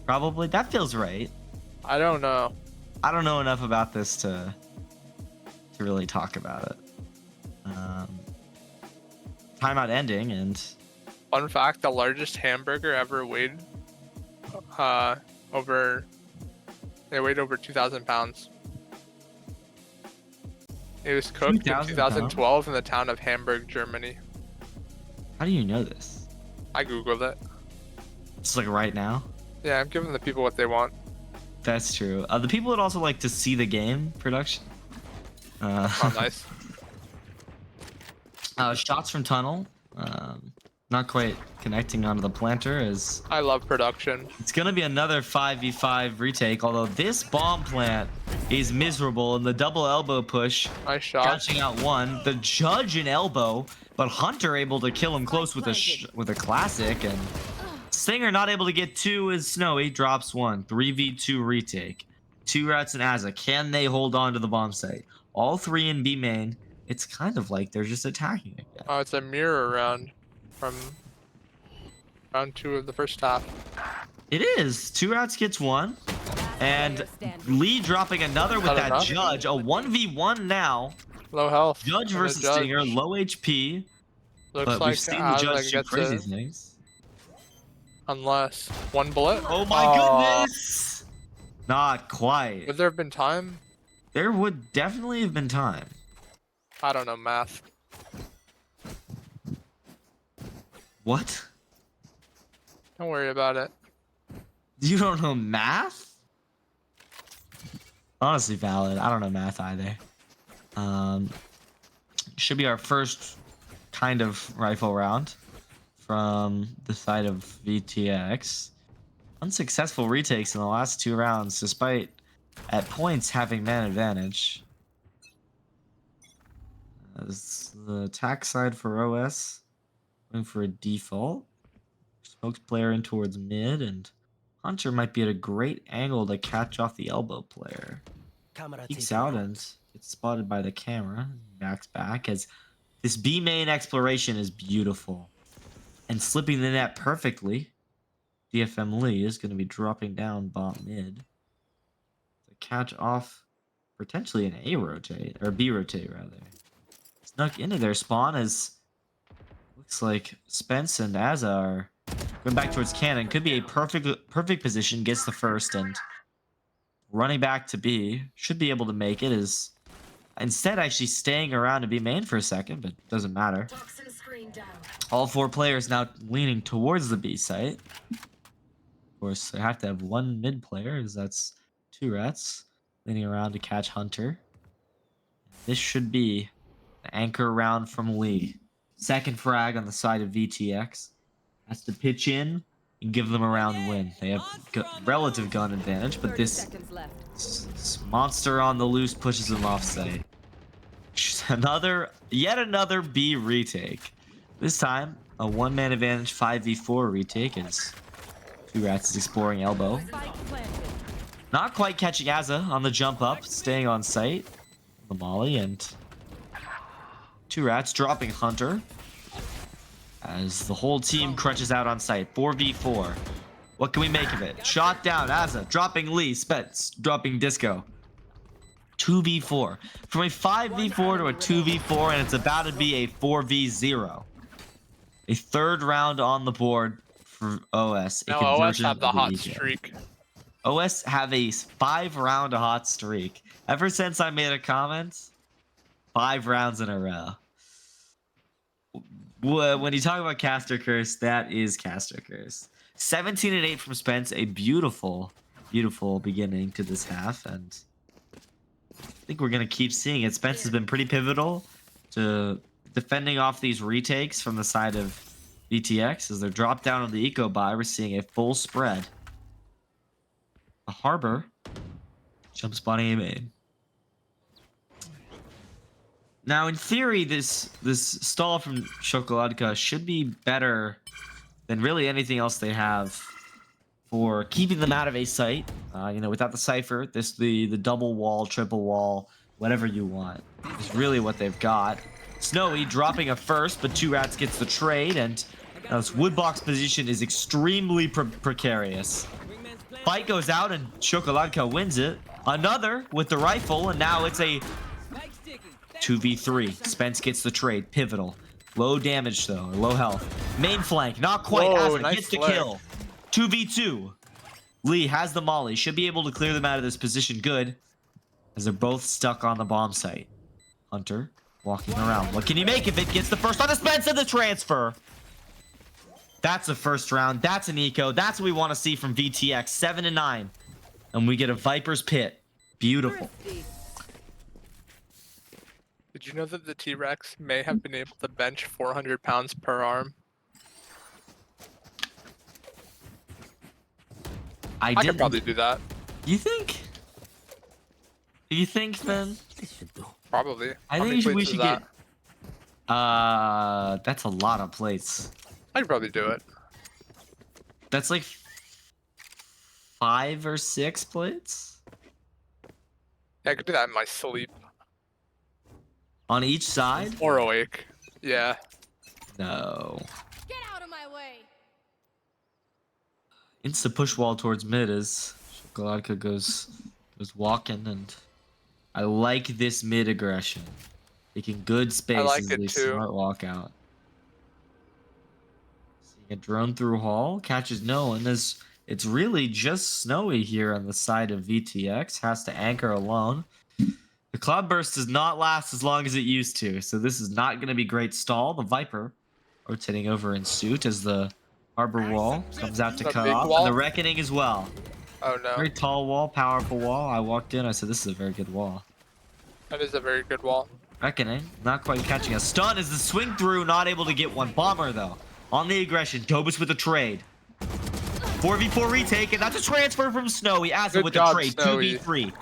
Probably. That feels right. I don't know. I don't know enough about this to really talk about it. Timeout ending, and Fun fact: the largest hamburger ever weighed over 2,000 pounds. It was cooked in 2,000 2012 in the town of Hamburg, Germany. how do you know this? I googled it. It's like right now. Yeah, I'm giving the people what they want. That's true. The people would also like to see the game production. Oh, nice. Shots from tunnel. Not quite connecting onto the planter as I love production. it's gonna be another 5v5 retake. Although this bomb plant is miserable and the double elbow push Nice shot. catching out one. The judge in elbow, but Hunter able to kill him close with a classic, and Singer not able to get two as Snowy drops one. 3v2 retake. Two rats and Azza. Can they hold on to the bomb site? All three in B main. It's kind of like they're just attacking again. Oh, it's a mirror round from round 2 of the first half. It is. Two rats gets one. And Lee dropping another with Not that enough. judge. A 1v1 now. Low health. Judge And the versus Judge Stinger. Low HP. Looks But like we've seen the Azza judge do gets crazy it. things. Unless one bullet. Oh my goodness! Not quite. Would there have been time? There would definitely have been time. I don't know math. What? Don't worry about it. You don't know math? Honestly, valid. I don't know math either. Should be our first kind of rifle round from the side of VTX. Unsuccessful retakes in the last 2 rounds, despite at points having man advantage. As the attack side for OS, going for a default. Smokes player in towards mid, and Hunter might be at a great angle to catch off the elbow player. Peeks out and gets spotted by the camera. Backs back as this B main exploration is beautiful. And slipping the net perfectly. DFM Lee is going to be dropping down bot mid to catch off potentially an A rotate, or B rotate rather. Snuck into their spawn as looks like Spence and Azza are going back towards cannon. Could be a perfect position. Gets the first and running back to B. Should be able to make it. Is instead actually staying around to be main for a second, but doesn't matter. Toxin screen down. All 4 players now leaning towards the B site. Of course, they have to have 1 mid player, as that's 2 rats leaning around to catch Hunter. This should be the anchor round from Lee. Second frag on the side of VTX. Has to pitch in and give them a round win. They have relative gun advantage, but this monster on the loose pushes them off site. Yet another B retake. This time, a 1-man advantage 5v4 retake as 2 rats is exploring elbow. Not quite catching Azza on the jump up, staying on site. The molly, and Two rats dropping Hunter. As the whole team crunches out on site. 4v4. What can we make of it? Shot down, Azza. Dropping Lee. Spets. Dropping Disco. 2v4. From a 5v4 to a 2v4, and it's about to be a 4v0. A third round on the board for OS. Now OS conversion have the of hot eco. streak. OS have a 5-round hot streak. Ever since I made a comment, 5 rounds in a row. When you talk about Caster Curse, that is Caster Curse. 17-8 from Spence, a beautiful, beautiful beginning to this half, and I think we're gonna keep seeing it. Spence has been pretty pivotal to defending off these retakes from the side of VTX as they're dropped down on the eco buy. We're seeing a full spread. A Harbor jump spotting a main. Now, in theory, this stall from Chocoladka should be better than really anything else they have for keeping them out of a site. You know, without the Cypher, the double wall, triple wall, whatever you want is really what they've got. Snowy dropping a first, but Two Rats gets the trade, and this Woodbox position is extremely precarious. Fight goes out, and Chocoladka wins it. Another with the rifle, and now it's a 2v3. Spence gets the trade. Pivotal. Low damage, though. Low health. Main flank. Not quite. Whoa, Asma nice gets the flare. kill. 2v2. Lee has the molly. Should be able to clear them out of this position good, as they're both stuck on the bomb site. Hunter walking around. What can he make of it? Gets the first on the Spence and the transfer. That's a first round. That's an eco. That's what we want to see from VTX. 7-9. And we get a Viper's Pit. Beautiful. Did you know that the T-Rex may have been able to bench 400 pounds per arm? I could probably do that. You think? Do you think, man? Probably. I How many think we plates is should that? get. That's a lot of plates. I could probably do it. That's like 5 or 6 plates Yeah, I could do that in my sleep. on each side. Or awake. Yeah. No. Get out of my way. Insta push wall towards mid as Chocoladka goes walking, and I like this mid aggression. Taking good space like as it they too. smart walk out. Seeing a drone through hall, catches no one as it's really just Snowy here on the side of VTX. Has to anchor alone. The cloud burst does not last as long as it used to, so this is not going to be great stall. The Viper rotating over in suit as the Harbor wall comes out to The cut big off, wall? and the Reckoning as well. Oh no. Very tall wall, powerful wall. I walked in, I said, this is a very good wall. That is a very good wall. Reckoning, not quite catching a stun as the swing through, not able to get one. Bomber, though, on the aggression. Tobus with the trade. 4v4 retake, and that's a transfer from Snowy. Azza Good with job, the trade, Snowy. 2v3.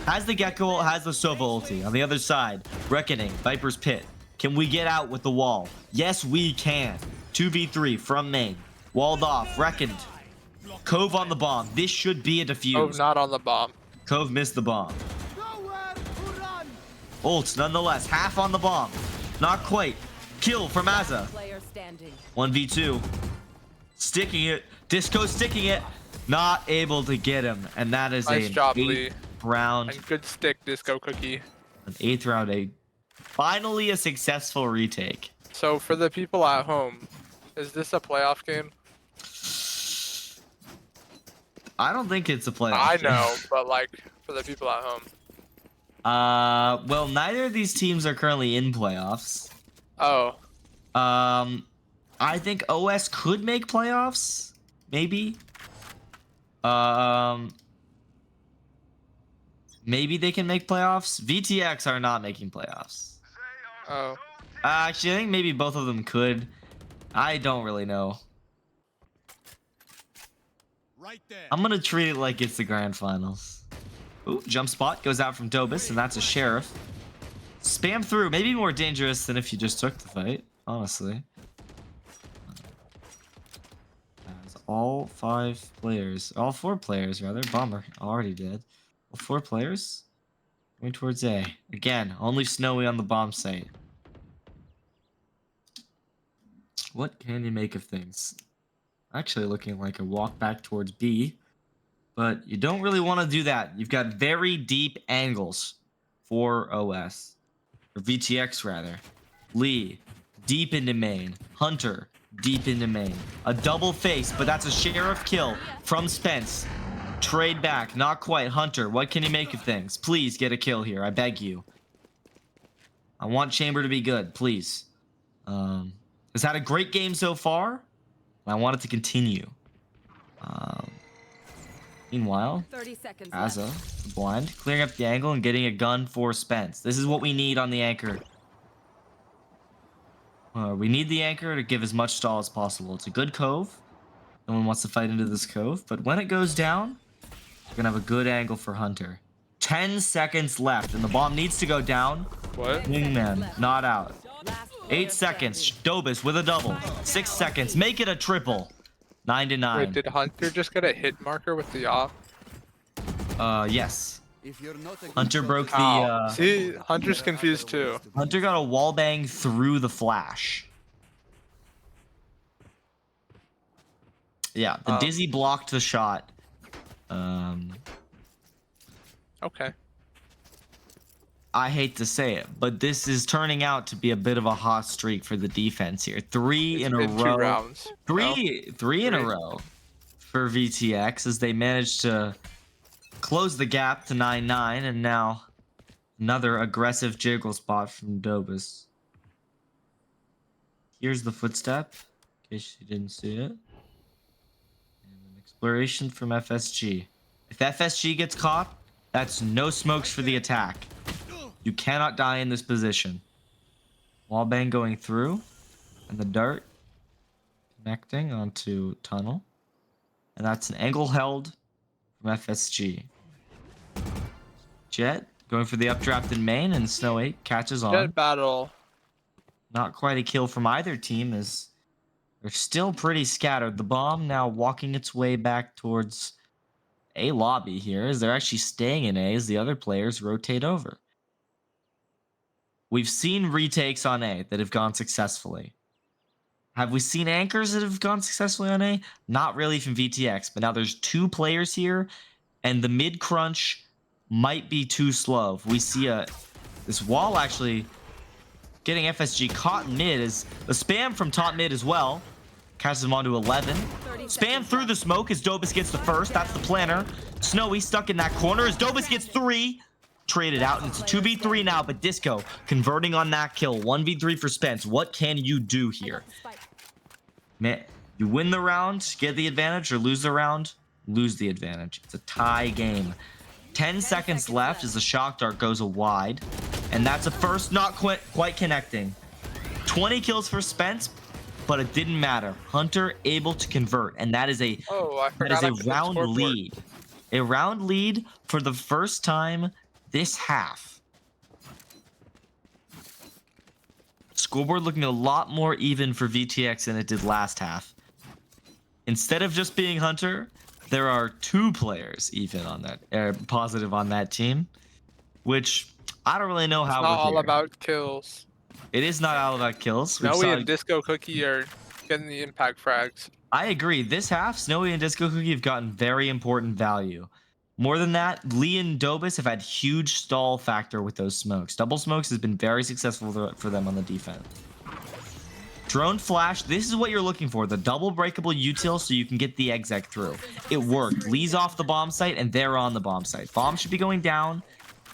Has the Gecko, has the Sova ulti. On the other side, Reckoning, Viper's Pit. Can we get out with the wall? Yes, we can. 2v3 from main. Walled off, Reckoned. Cove on the bomb. This should be a defuse. Oh, not on the bomb. Cove missed the bomb. Ults, nonetheless. Half on the bomb. Not quite. Kill from Azza. Player standing. 1v2. Sticking it. Disco sticking it. Not able to get him. And that is Nice a job, 8th Lee. round. And good stick, Disco Cookie. An 8th round. Finally a successful retake. So for the people at home, is this a playoff game? I don't think it's a playoff. I game. know, but like for the people at home. Well, neither of these teams are currently in playoffs. Oh, I think OS could make playoffs, maybe. Maybe they can make playoffs. VTX are not making playoffs. oh. Actually, I think maybe both of them could. I don't really know. Right there. I'm gonna treat it like it's the grand finals. Ooh, jump spot goes out from Tobus, and that's a sheriff. Spam through, maybe more dangerous than if you just took the fight, honestly. As all 5 players, all 4 players rather, Bomber already did. All 4 players going towards A. Again, only Snowy on the bomb site. What can you make of things? Actually looking like a walk back towards B, but you don't really want to do that. You've got very deep angles for OS, or VTX rather. Lee, deep into main. Hunter, deep into main. A double face, but that's a sheriff kill from Spence. Trade back, not quite. Hunter, what can you make of things? Please get a kill here, I beg you. I want Chamber to be good, please. Has had a great game so far. I want it to continue. Meanwhile, 30 seconds Asa, left. the blind, clearing up the angle and getting a gun for Spence. This is what we need on the anchor. We need the anchor to give as much stall as possible. It's a good cove. No one wants to fight into this cove. But when it goes down, we're going to have a good angle for Hunter. 10 seconds left, and the bomb needs to go down. What? Wingman, not out. Last 8 seconds. Dobus with a double. 6 seconds. Make it a triple. 9 to 9. Wait, did Hunter just get a hit marker with the op? Yes. Hunter broke the. Ow. See, Hunter's confused too. Hunter got a wall bang through the flash. Yeah, the Dizzy blocked the shot. Okay. I hate to say it, but this is turning out to be a bit of a hot streak for the defense here. Three in a been 2 row. rounds. Three in a row for VTX as they managed to close the gap to 9-9, and now another aggressive jiggle spot from Dobus. Here's the footstep, in case you didn't see it. And an exploration from FSG. If FSG gets caught, that's no smokes for the attack. You cannot die in this position. Wallbang going through, and the dart connecting onto tunnel. And that's an angle held from FSG. Jet going for the updraft in main, and Snowy catches on. Jet battle. Not quite a kill from either team as they're still pretty scattered. The bomb now walking its way back towards A lobby here as they're actually staying in A as the other players rotate over. We've seen retakes on A that have gone successfully. Have we seen anchors that have gone successfully on A? Not really from VTX, but now there's 2 players here, and the mid crunch might be too slow. We see this wall actually getting FSG caught in mid as the spam from top mid as well. Catches him onto 11. Spam through the smoke as Dobus gets the first. That's the planner. Snowy stuck in that corner as Dobus gets 3. Traded out, and it's a 2v3 now, but Disco converting on that kill. 1v3 for Spence. What can you do here? Man, you win the round, get the advantage, or lose the round, lose the advantage. It's a tie game. 10 seconds left as the shock dart goes wide, and that's a first, not quite connecting. 20 kills for Spence, but it didn't matter. Hunter able to convert, and that is a round lead. A round lead for the first time this half. Scoreboard looking a lot more even for VTX than it did last half. Instead of just being Hunter, there are 2 players even on that, positive on that team, which I don't really know how. It's not all about kills. It is not all about kills. Snowy and Disco Cookie are getting the impact frags. I agree. This half, Snowy and Disco Cookie have gotten very important value. More than that, Lee and Dobus have had huge stall factor with those smokes. Double smokes has been very successful for them on the defense. Drone flash, this is what you're looking for. The double breakable util so you can get the exec through. It worked. Lee's off the bomb site and they're on the bomb site. Bomb should be going down.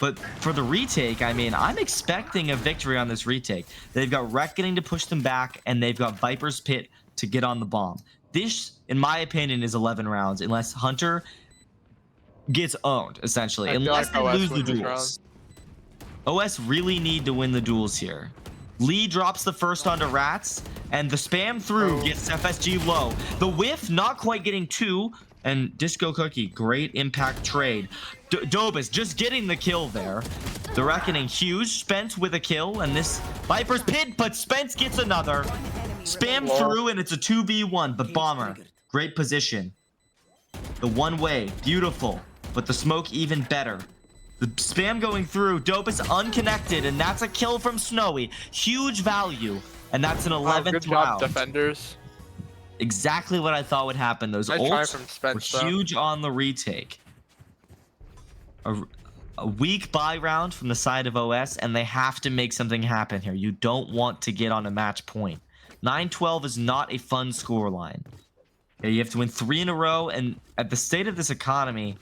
But for the retake, I mean, I'm expecting a victory on this retake. They've got Reckoning to push them back, and they've got Viper's Pit to get on the bomb. This, in my opinion, is 11 rounds, unless Hunter gets owned, essentially. Unless they lose the duels. OS really need to win the duels here. Lee drops the first onto Rats, and the spam through gets FSG low. The whiff, not quite getting 2, and Disco Cookie, great impact trade. Dobus just getting the kill there. The Reckoning, huge. Spence with a kill, and this Viper's Pit, but Spence gets another. Spam through, and it's a 2v1, but Bomber, great position. The one way, beautiful, but the smoke even better. The spam going through, Dobus unconnected, and that's a kill from Snowy. Huge value and that's an Oh, 11th good job, round. defenders. Exactly what I thought would happen. Those Nice try ults from were Spence, though. huge on the retake. A weak buy round from the side of OS, and they have to make something happen here. You don't want to get on a match point. 9-12 is not a fun scoreline. Okay, you have to win 3 in a row, and at the state of this economy,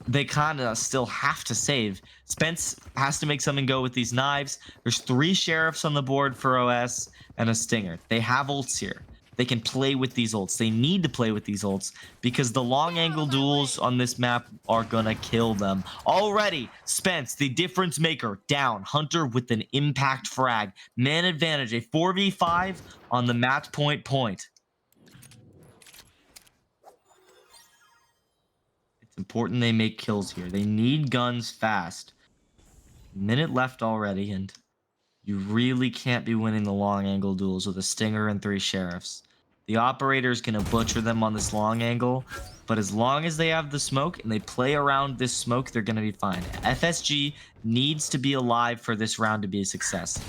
they kind of still have to save. Spence has to make something go with these knives. There's 3 sheriffs on the board for OS and a stinger. They have ults here. They can play with these ults. They need to play with these ults because the long angle duels on this map are gonna kill them. Already, Spence, the difference maker, down. Hunter with an impact frag. Man advantage, a 4v5 on the match point. It's important they make kills here. They need guns fast. Minute left already, and you really can't be winning the long angle duels with a stinger and 3 sheriffs. The operator's gonna butcher them on this long angle, but as long as they have the smoke and they play around this smoke, they're gonna be fine. FSG needs to be alive for this round to be a success.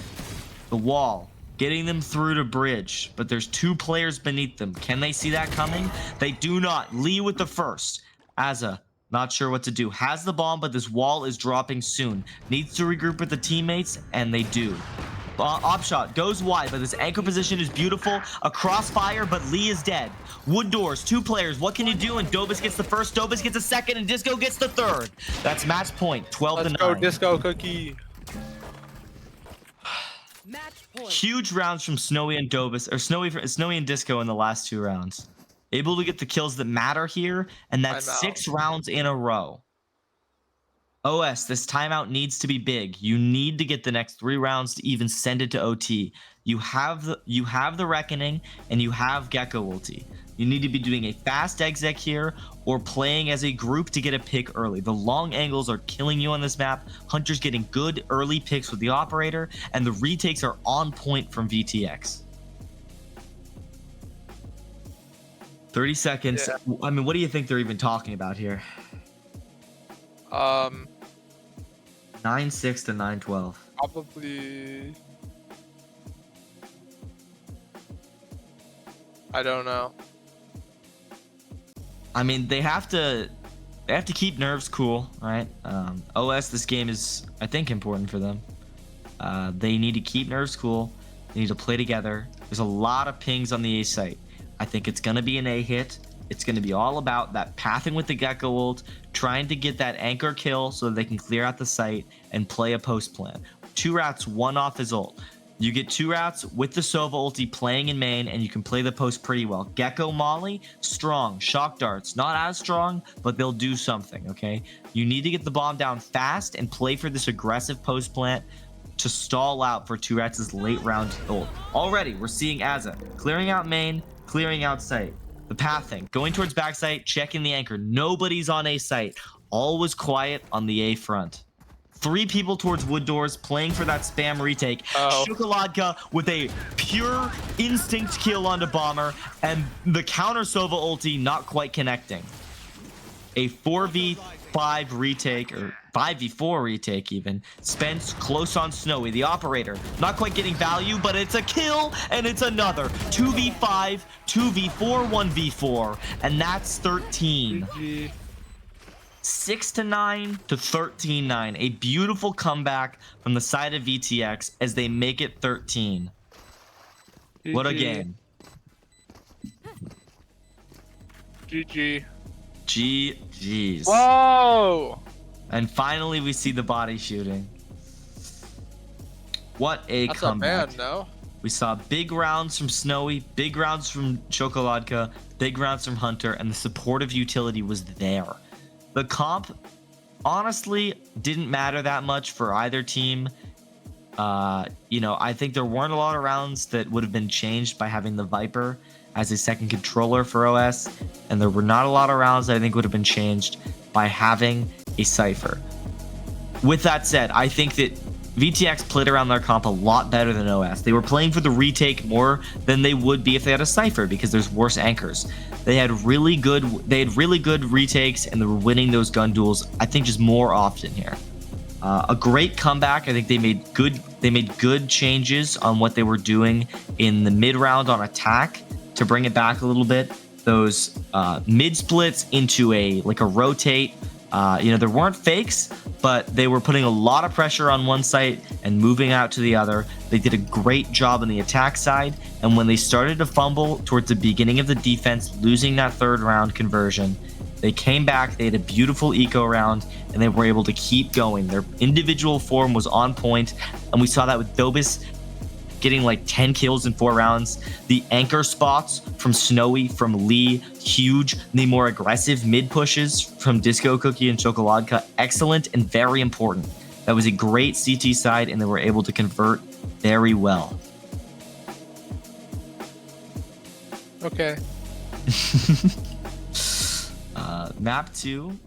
The wall, getting them through to bridge, but there's 2 players beneath them. Can they see that coming? They do not. Lee with the first. Azza, not sure what to do. Has the bomb, but this wall is dropping soon. Needs to regroup with the teammates, and they do. Opshot goes wide, but this anchor position is beautiful. A crossfire, but Lee is dead. Wood doors, 2 players. What can you do? And Dobus gets the first, Dobus gets a second, and Disco gets the third. That's match point, 12 to 9. Let's go, Disco Cookie. Match point. Huge rounds from Snowy and Dobus, or Snowy and Disco in the last 2 rounds. Able to get the kills that matter here, and that's 6 rounds in a row. OS, this timeout needs to be big. You need to get the next 3 rounds to even send it to OT. You have the Reckoning, and you have Gecko ulti. You need to be doing a fast exec here, or playing as a group to get a pick early. The long angles are killing you on this map. Hunter's getting good early picks with the operator, and the retakes are on point from VTX. 30 seconds. Yeah. I mean, what do you think they're even talking about here? 9-6 to 9-12. Probably. I don't know. I mean, they have to keep nerves cool, right? OS, this game is, I think, important for them. They need to keep nerves cool. They need to play together. There's a lot of pings on the A site. I think it's going to be an A hit. It's going to be all about that pathing with the Gecko ult, trying to get that anchor kill so that they can clear out the site and play a post plan. 2 rats, 1 off his ult. You get 2 rats with the Sova ulti playing in main, and you can play the post pretty well. Gecko Molly, strong. Shock darts, not as strong, but they'll do something, okay? You need to get the bomb down fast and play for this aggressive post plant to stall out for 2 rats' late round ult. Already, we're seeing Azza clearing out main, clearing out site. The pathing, going towards backside, checking the anchor. Nobody's on A site. All was quiet on the A front. 3 people towards wood doors, playing for that spam retake. Shokoladka with a pure instinct kill onto Bomber, and the counter Sova ulti not quite connecting. A 4v5 retake, or 5v4 retake even. Spence close on Snowy, the operator. Not quite getting value, but it's a kill, and it's another. 2v5, 2v4, 1v4, and that's 13. GG. 6 to 9 to 13-9. A beautiful comeback from the side of VTX as they make it 13. What a game. GG. GG's. Whoa! And finally, we see the body shooting. What a That's comeback. a man, no? We saw big rounds from Snowy, big rounds from Chocoladka, big rounds from Hunter, and the supportive utility was there. The comp, honestly, didn't matter that much for either team. I think there weren't a lot of rounds that would have been changed by having the Viper as a second controller for OS, and there were not a lot of rounds that I think would have been changed by having a Cypher. With that said, I think that VTX played around their comp a lot better than OS. They were playing for the retake more than they would be if they had a Cypher because there's worse anchors. They had really good retakes, and they were winning those gun duels, I think, just more often here. A great comeback. I think they made good changes on what they were doing in the mid round on attack to bring it back a little bit. Those mid splits into a rotate. There weren't fakes, but they were putting a lot of pressure on one site and moving out to the other. They did a great job on the attack side, and when they started to fumble towards the beginning of the defense, losing that third round conversion, they came back. They had a beautiful eco round, and they were able to keep going. Their individual form was on point, and we saw that with Dobis getting like 10 kills in 4 rounds. The anchor spots from Snowy, from Lee, huge. The more aggressive mid pushes from Disco Cookie and Chocoladka, excellent and very important. That was a great CT side, and they were able to convert very well. Okay. Map 2.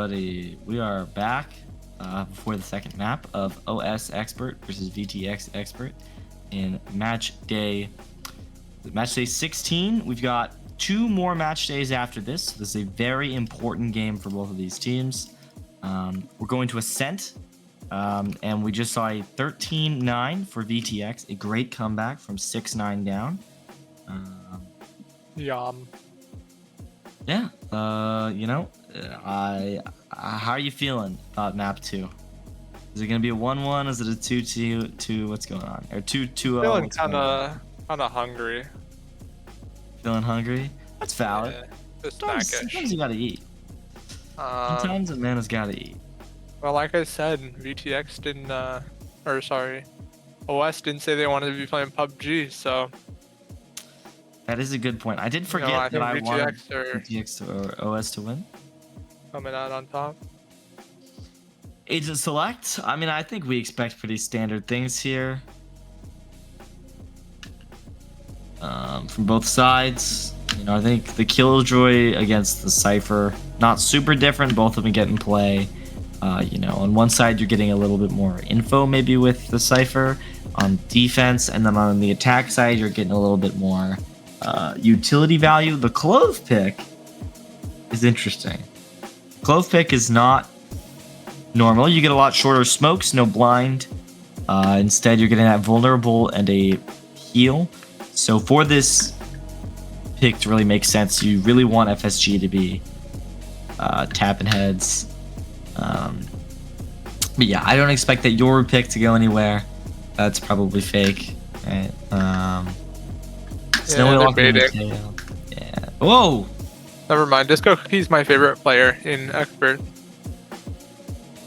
everybody. We are back before the second map of OS Expert versus VTX Expert in match day 16. We've got 2 more match days after this. So this is a very important game for both of these teams. We're going to Ascent, and we just saw a 13-9 for VTX, a great comeback from 6-9 down. Yum. Yeah, how are you feeling about map 2? Is it gonna be a 1-1? Is it a 2-2? What's going on? Or 2-2-0? Feeling kind of hungry. Feeling hungry? That's valid. Yeah, just Sometimes snackish. you gotta eat. Sometimes a man has gotta eat. Well, like I said, VTX didn't, OS didn't say they wanted to be playing PUBG, so. That is a good point. I did forget I that I think wanted VTX are VTX or OS to win. coming out on top. Agent select. I mean, I think we expect pretty standard things here. From both sides. I think the Killjoy against the Cypher, not super different. Both of them get in play. On one side, you're getting a little bit more info maybe with the Cypher on defense. And then on the attack side, you're getting a little bit more utility value. The Clove pick is interesting. Clove pick is not normal. You get a lot shorter smokes, no blind. Instead, you're getting that vulnerable and a heal. So for this pick to really make sense, you really want FSG to be tapping heads. But yeah, I don't expect that your pick to go anywhere. That's probably fake. Right? Snowy they're Lock in the baiting. tail. Yeah. Whoa! Never mind. Disco Cookie's my favorite player in Expert.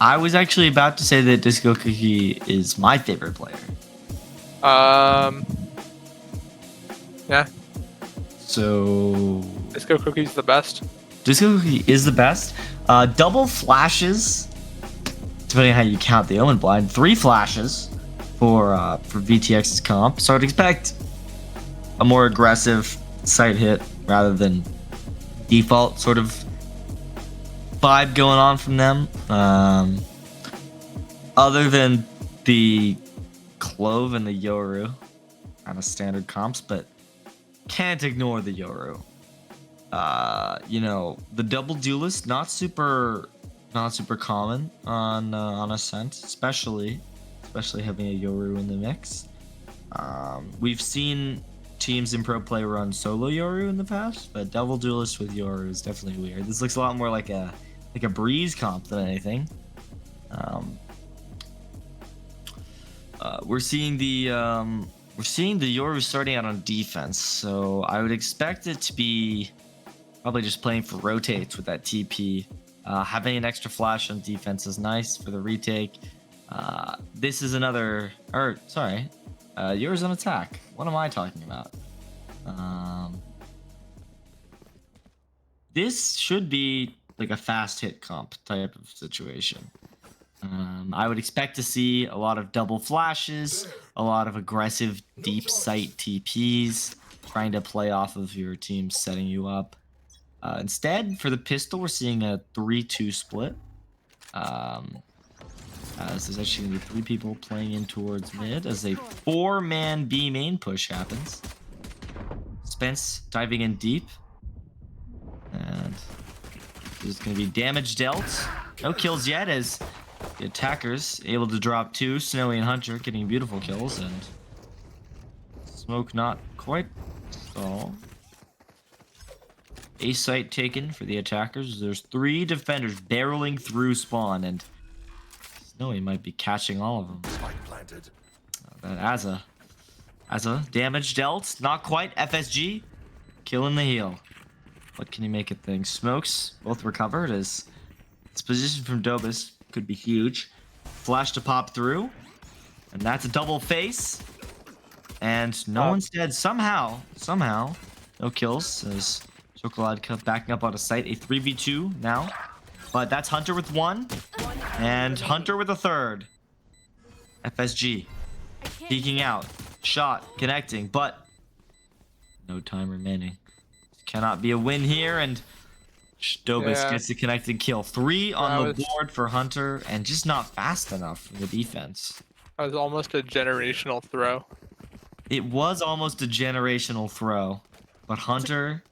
I was actually about to say that Disco Cookie is my favorite player. Yeah, So Disco Cookie's the best. Disco Cookie is the best. Double flashes, depending on how you count the Omen blind. 3 flashes for VTX's comp. So I'd expect a more aggressive sight hit rather than default sort of vibe going on from them. Other than the Clove and the Yoru, kind of standard comps, but can't ignore the Yoru. The double duelist, not super common on Ascent, especially having a Yoru in the mix. We've seen teams in pro play run solo Yoru in the past, but double duelist with Yoru is definitely weird. This looks a lot more like a Breeze comp than anything. We're seeing the Yoru starting out on defense, so I would expect it to be probably just playing for rotates with that TP. Having an extra flash on defense is nice for the retake. This is another, Yoru's on attack. What am I talking about? This should be like a fast hit comp type of situation. I would expect to see a lot of double flashes, a lot of aggressive deep sight TPs, trying to play off of your team setting you up. Instead, for the pistol, we're seeing a 3-2 split. This is actually going to be 3 people playing in towards mid as a 4-man B main push happens. Spence diving in deep. And there's going to be damage dealt. No kills yet as the attackers able to drop 2. Snowy and Hunter getting beautiful kills, and smoke not quite stalled. A site taken for the attackers. There's 3 defenders barreling through spawn, and Snowy might be catching all of them. That Azza damage dealt, not quite. FSG killing the heal. What can he make of things? Smokes both recovered as this position from Dobus could be huge. Flash to pop through, and that's a double face, and no one's dead somehow. No kills as Chocolade backing up out of sight. A 3v2 now, but that's Hunter with 1 and Hunter with a 3rd. FSG peeking out, shot connecting, but no time remaining. Cannot be a win here, and Dobus Yeah. gets the connected kill. 3 on That the was- board for Hunter, and just not fast enough for the defense. That was almost a generational throw. It was almost a generational throw, but Hunter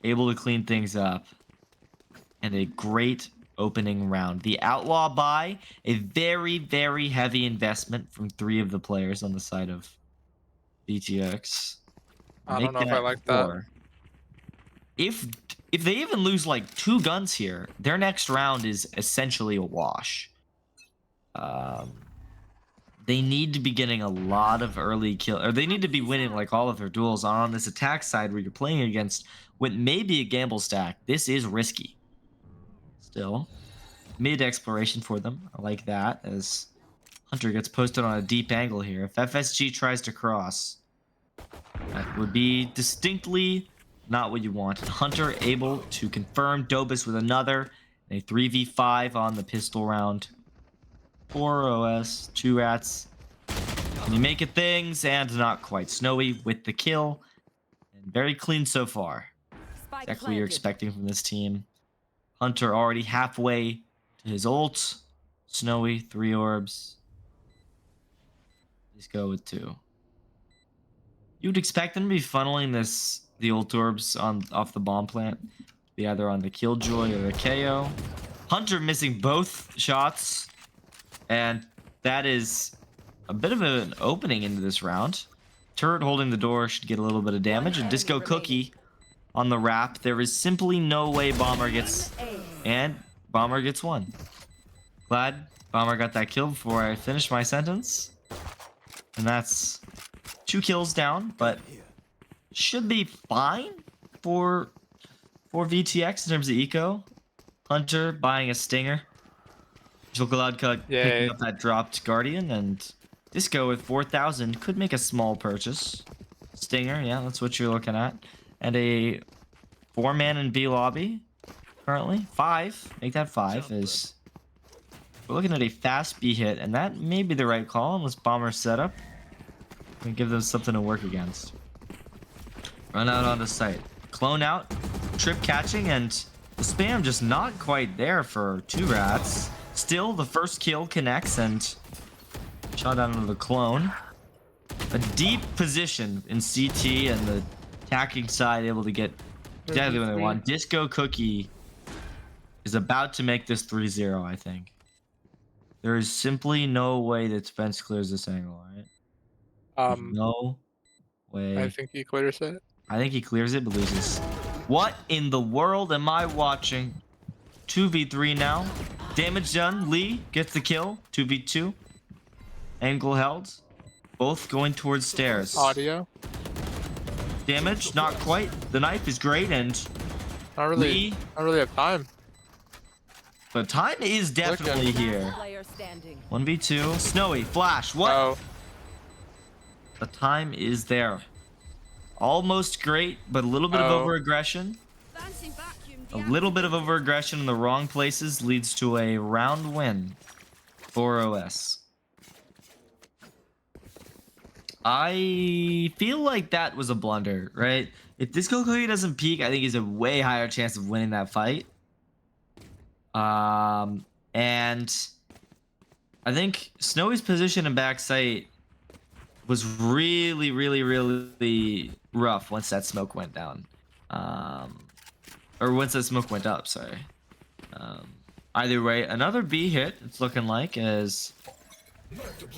able to clean things up. And a great opening round. The Outlaw buy, a very, very heavy investment from 3 of the players on the side of VTX. I don't know if I like that. 4. If they even lose like 2 guns here, their next round is essentially a wash. They need to be getting a lot of early kill, or they need to be winning like all of their duels on this attack side where you're playing against what may be a gamble stack. This is risky. Still, mid exploration for them. I like that as Hunter gets posted on a deep angle here. If FSG tries to cross, that would be distinctly not what you want. Hunter able to confirm Dobus with another, a 3v5 on the pistol round. 4 OS, 2 rats. Can you make it things? And not quite. Snowy with the kill. And very clean so far. Spike Exactly what you're planted. expecting from this team. Hunter already halfway to his ult. Snowy, 3 orbs. Just go with 2. You'd expect them to be funneling the ult orbs off the bomb plant. Be either on the Killjoy or the KO. Hunter missing both shots. And that is a bit of an opening into this round. Turret holding the door should get a little bit of damage. And Disco Cookie on the wrap. There is simply no way Bomber gets... And Bomber gets 1. Glad Bomber got that kill before I finished my sentence. And that's 2 kills down, but should be fine for VTX in terms of eco. Hunter buying a Stinger. Chocoladka picking up that dropped Guardian, and Disco with 4,000 could make a small purchase. Stinger, yeah, that's what you're looking at. And a 4-man in B lobby currently. 5, make that 5 is... We're looking at a fast B hit, and that may be the right call unless Bomber's setup. And give them something to work against. Run out onto site. Clone out. Trip catching, and the spam just not quite there for 2 rats. Still, the first kill connects, and shot down into the clone. A deep position in CT, and the attacking side able to get exactly what they want. Disco Cookie is about to make this 3-0, I think. There is simply no way that Spence clears this angle, right? No way. I think he clears it. I think he clears it, but loses. What in the world am I watching? 2v3 now. Damage done. Lee gets the kill. 2v2. Angle held. Both going towards stairs. Audio. Damage, not quite. The knife is great, and Not really have time. the time is definitely here. Player standing. 1v2. Snowy, flash. What? Oh, The time is there. Almost great, but a little bit of over-aggression. Dancing vacuum. A little bit of over-aggression in the wrong places leads to a round win for OS. I feel like that was a blunder, right? If Disco Cookie doesn't peak, I think he's a way higher chance of winning that fight. And I think Snowy's position in backside was really, really, really rough once that smoke went down. Or once that smoke went up, sorry. Either way, another B hit, it's looking like, as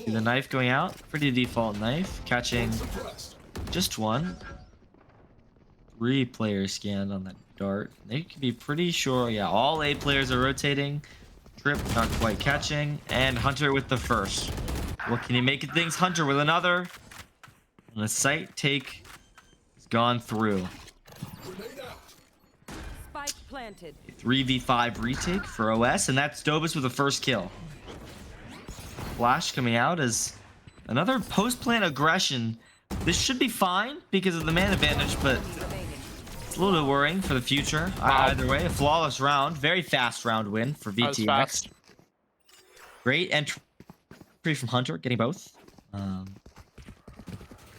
the knife going out. Pretty default knife. Catching just 1. 3 players scanned on that dart. They could be pretty sure. Yeah, all A players are rotating. Trip not quite catching. And Hunter with the first. What can he make it things? Hunter with another. And the site take has gone through. Spike planted. 3v5 retake for OS, and that's Dobus with the first kill. Flash coming out as another post-plant aggression. This should be fine because of the man advantage, but it's a little bit worrying for the future. Either way, a flawless round. Very fast round win for that was VTX. fast. Great entry from Hunter, getting both. Yeah,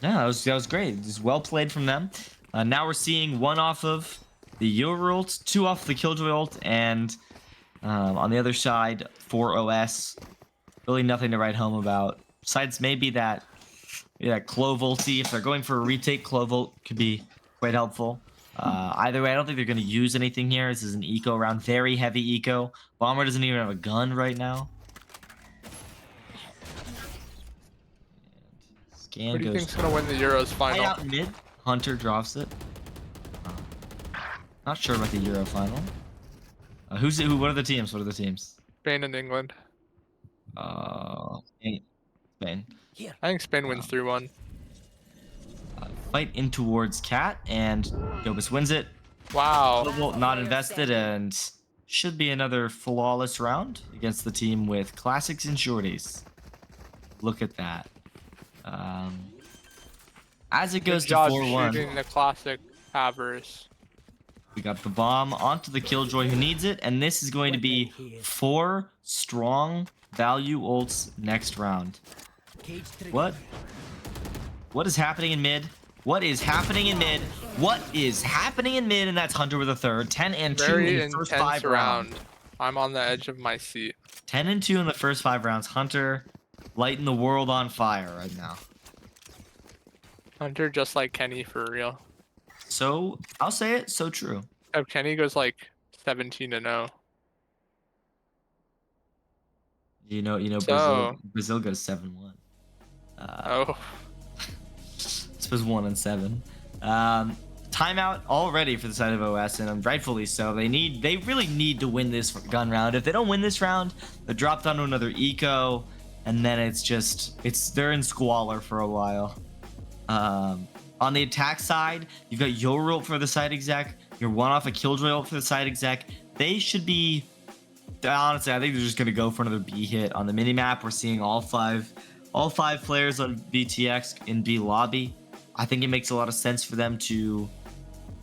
that was great. It was well played from them. Now we're seeing one off of the Yoru ult, 2 off the Killjoy ult, and on the other side, 4 OS. Really nothing to write home about. Besides maybe that Clove ulti. If they're going for a retake, Clove ult could be quite helpful. Either way, I don't think they're going to use anything here. This is an eco round, very heavy eco. Bomber doesn't even have a gun right now. And scan Who do you goes think's gonna win the Euros right final? out mid. Hunter drops it. Not sure about the Euro final. Who? What are the teams? What are the teams? Spain and England. Spain. I think Spain wins 3-1. Fight in towards Cat, and Tempest wins it. Wow. Global not invested, and should be another flawless round against the team with classics and shorties. Look at that. As it goes Good to job 4-1, shooting the classic Havers. we got the bomb onto the Killjoy who needs it, and this is going to be 4 strong value ults next round. What? What is happening in mid? What is happening in mid? What is happening in mid? And that's Hunter with a third. 10 and 2 Very in the first intense 5 rounds. round. I'm on the edge of my seat. 10 and 2 in the first 5 rounds. Hunter lighting the world on fire right now. Hunter just like Kenny for real. So, I'll say it, so true. If Kenny goes like 17-0. You know, So- Brazil goes 7-1. Oh. This was 1-7. Timeout already for the side of OS, and rightfully so. They really need to win this gun round. If they don't win this round, they're dropped onto another eco, and then they're in squalor for a while. On the attack side, you've got Yoru ult for the side exec. You're 1 off a Killjoy ult for the side exec. They should be. Honestly, I think they're just gonna go for another B hit on the minimap. We're seeing all five players on VTX in B lobby. I think it makes a lot of sense for them to.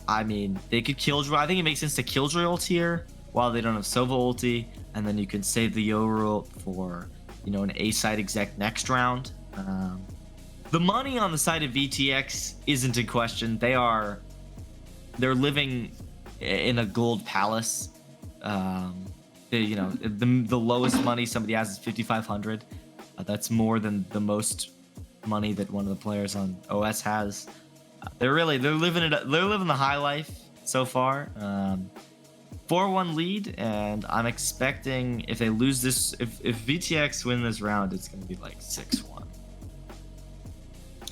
I mean, they could Killjoy. I think it makes sense to Killjoy ult here while they don't have Sova ulti, and then you can save the Yoru ult for an A side exec next round. The money on the side of VTX isn't in question. They're living in a gold palace. The lowest money somebody has is 5,500. That's more than the most money that one of the players on OS has. They're living the high life so far. 4-1 lead, and I'm expecting if they lose this, if VTX win this round, it's gonna be like 6-1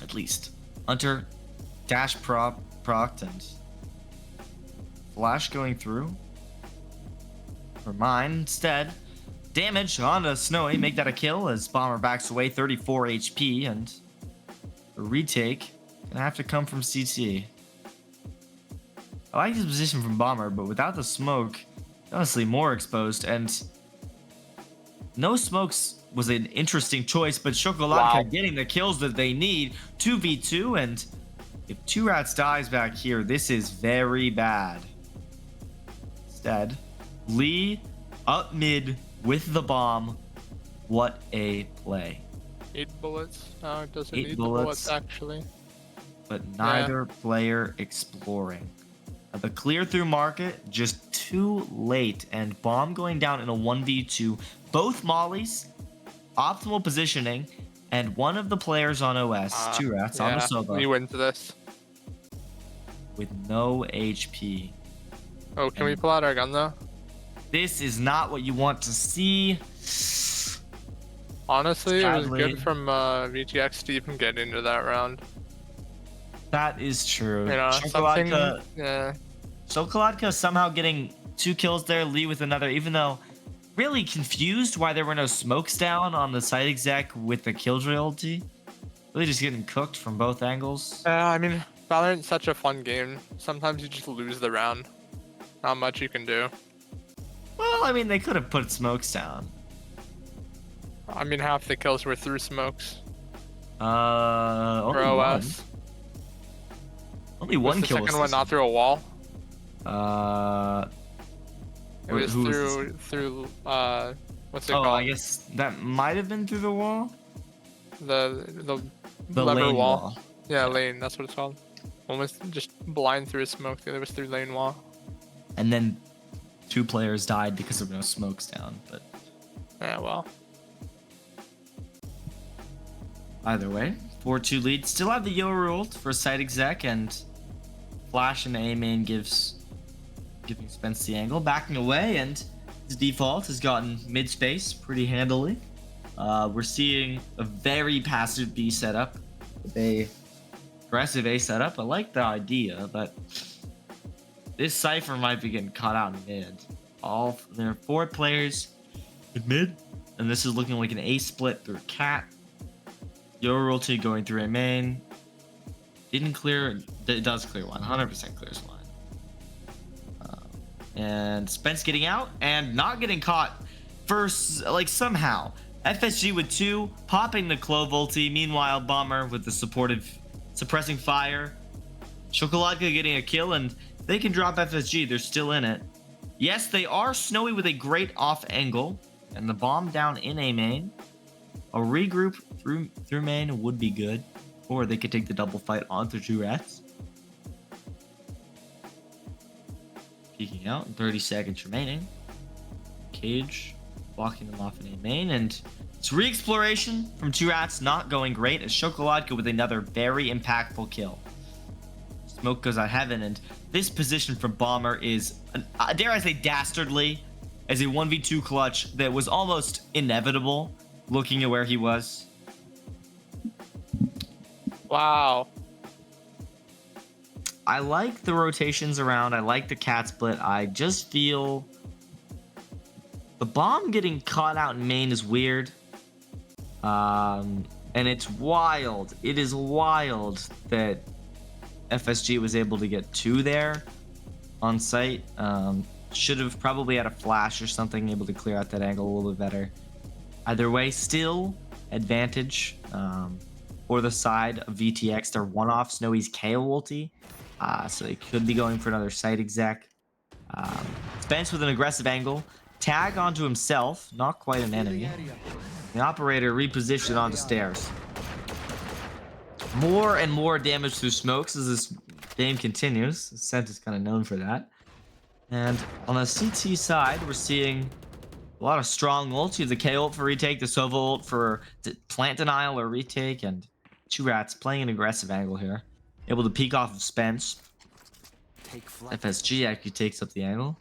at least. Hunter dash proct and flash going through. For mine instead. Damage onto Snowy, make that a kill as Bomber backs away, 34 HP, and the retake gonna have to come from CT. I like his position from Bomber, but without the smoke, honestly more exposed, and no smokes was an interesting choice, but Shokoladka getting the kills that they need. 2v2, and if 2rats dies back here, this is very bad. Instead, Lee up mid with the bomb. What a play. 8 bullets. No, it doesn't 8 need bullets. the bullets actually. But neither player exploring. The clear through market just too late, and bomb going down in a 1v2. Both mollies, optimal positioning, and one of the players on OS, 2rats on the Sova, We win to this. with no HP. Oh, can we pull out our gun though? This is not what you want to see. Honestly, it was Sadly. good from VTX to even get into that round. That is true. Something. Yeah. Shokoladka somehow getting 2 kills there, Lee with another, even though really confused why there were no smokes down on the site exec with the Killjoy ulti. Really just getting cooked from both angles. I mean, Valorant's such a fun game. Sometimes you just lose the round. Not much you can do. Well, I mean, they could have put smokes down. I mean, half the kills were through smokes. Only For one. OS. Only Was one the kill. second one not through a wall? It was who was through what's it Oh, called? I guess that might have been through the wall. The lever lane wall. Yeah, lane. That's what it's called. One was just blind through a smoke. The other was through lane wall. and then 2 players died because of no smokes down. But Yeah, well. either way, 4-2 lead. Still have the Yoru ult for site exec, and flash in A main giving Spence the angle, backing away, and his default has gotten mid space pretty handily. We're seeing a very passive B setup with a aggressive A setup. I like the idea, but this Cypher might be getting caught out in mid. There are 4 players in mid, and this is looking like an A split through Cat. Yoru ulti going through A main. Didn't clear. It does clear one. 100% clears one. And Spence getting out and not getting caught first, like somehow. FSG with 2, popping the Clove ulti. Meanwhile, Bomber with the suppressing fire. Shokoladka getting a kill, and they can drop FSG. They're still in it. Yes, they are Snowy with a great off angle, and the bomb down in A main. A regroup through main would be good, or they could take the double fight onto 2 rats. Peeking out, 30 seconds remaining. Cage blocking them off in A main, and it's re-exploration from 2 rats, not going great, as Shokoladka with another very impactful kill. Smoke goes out heaven, and this position from Bomber is, dare I say, dastardly, as a 1v2 clutch that was almost inevitable, looking at where he was. Wow. I like the rotations around. I like the cat split. I just feel the bomb getting caught out in main is weird. And it's wild. It is wild that FSG was able to get 2 there on site. Should have probably had a flash or something, able to clear out that angle a little bit better. Either way, still advantage for the side of VTX. They're one-off Snowy's KO ulti. So they could be going for another site exec. Spence with an aggressive angle. Tag onto himself. Not quite an enemy. The operator repositioned onto stairs. More and more damage through smokes as this game continues. Scent is kind of known for that. And on the CT side, we're seeing a lot of strong ults. You have the K ult for retake, the Sova ult for plant denial or retake, and 2 rats playing an aggressive angle here. Able to peek off of Spence. FSG actually takes up the angle.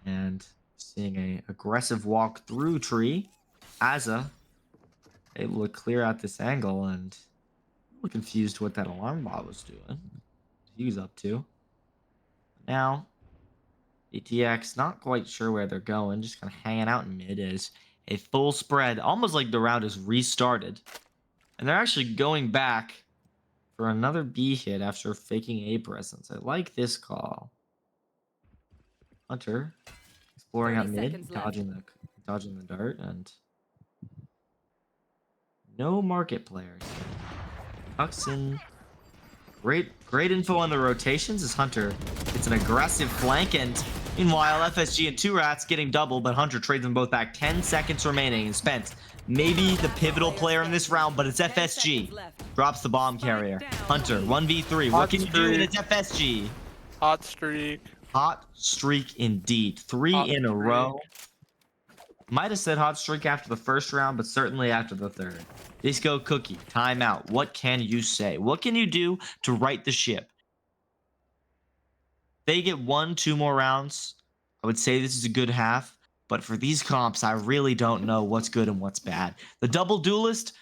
And seeing a aggressive walk through tree. Aza able to clear out this angle, and I'm a little confused what that alarm bot was doing. What he was up to. Now, VTX not quite sure where they're going, just kind of hanging out in mid as a full spread, almost like the round is restarted. And they're actually going back for another B hit after faking A presence. I like this call. Hunter exploring out 30 mid, seconds left. dodging the dart, and no market players. Tucks in. Great info on the rotations as Hunter gets an aggressive flank, and meanwhile FSG and 2 rats getting double, but Hunter trades them both back. 10 seconds remaining, and Spence, maybe the pivotal player in this round, but it's FSG. Drops the bomb carrier. Hunter, 1v3. What can you do when it's FSG? Hot streak. Hot streak indeed. 3 Hot in a streak. row. Might have said hot streak after the first round, but certainly after the third. Disco Cookie, timeout. What can you say? What can you do to right the ship? They get 1-2 more rounds. I would say this is a good half, but for these comps, I really don't know what's good and what's bad. The double duelist,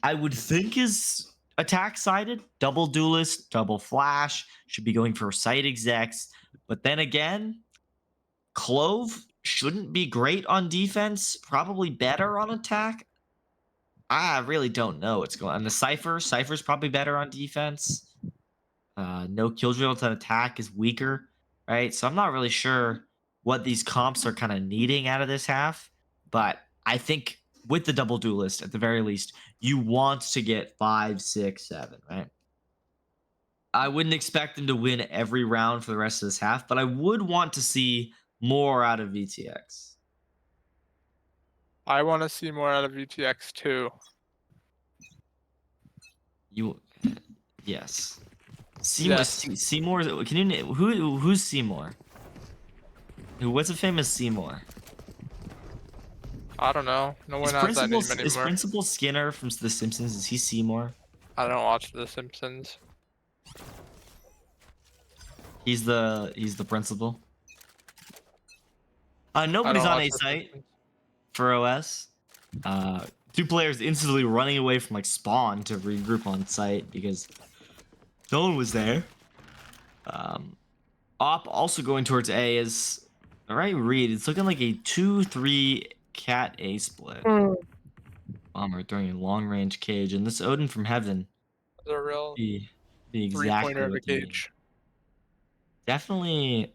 I would think is attack sided. Double duelist, double flash, should be going for site execs. But then again, Clove shouldn't be great on defense, probably better on attack. I really don't know what's going on. And the Cypher's probably better on defense. No Killjoy on attack is weaker, right? So I'm not really sure what these comps are kind of needing out of this half. But I think with the double duelist, at the very least, you want to get 5, 6, 7, right? I wouldn't expect them to win every round for the rest of this half, but I would want to see more out of VTX. I want to see more out of VTX too. Yes. Seymour. Yes. Seymour. Can you name who's Seymour? What's a famous Seymour? I don't know. No one Is has that name Principal, is anymore. Principal Skinner from The Simpsons? Is he Seymour? I don't watch The Simpsons. He's the principal. I Nobody's don't on watch A The site Simpsons. for OS. Two players instantly running away from like spawn to regroup on site because no one was there. Op also going towards A is alright. Read. It's looking like a 2-3 cat A split. Bomber throwing a long range cage, and this Odin from Heaven. The real Be exactly three-pointer of a what you need. cage. Definitely,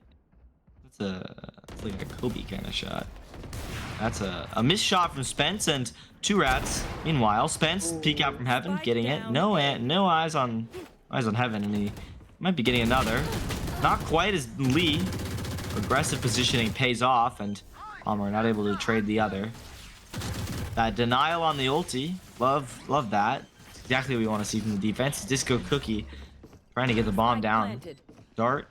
it's like a Kobe kind of shot. That's a missed shot from Spence and two rats. Meanwhile, Spence peek out from Heaven, getting it. No eyes on Heaven, and he might be getting another. Not quite as Lee. Aggressive positioning pays off, and Palmer not able to trade the other. That denial on the ulti, love that. It's exactly what we want to see from the defense. Disco Cookie trying to get the bomb Spike down. planted. Dart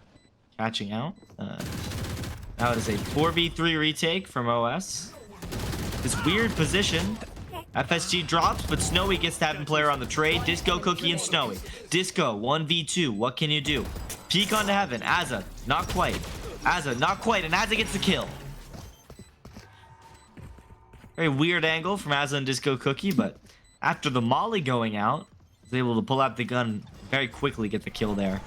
catching out. Now it is a 4v3 retake from OS. This weird position. FSG drops, but Snowy gets to have him player on the trade. Disco, Cookie, and Snowy. Disco, 1v2. What can you do? Peek onto Heaven. Azza, not quite. Azza, not quite. And Azza gets the kill. Very weird angle from Azza and Disco Cookie, but after the molly going out, was able to pull out the gun very quickly, get the kill there.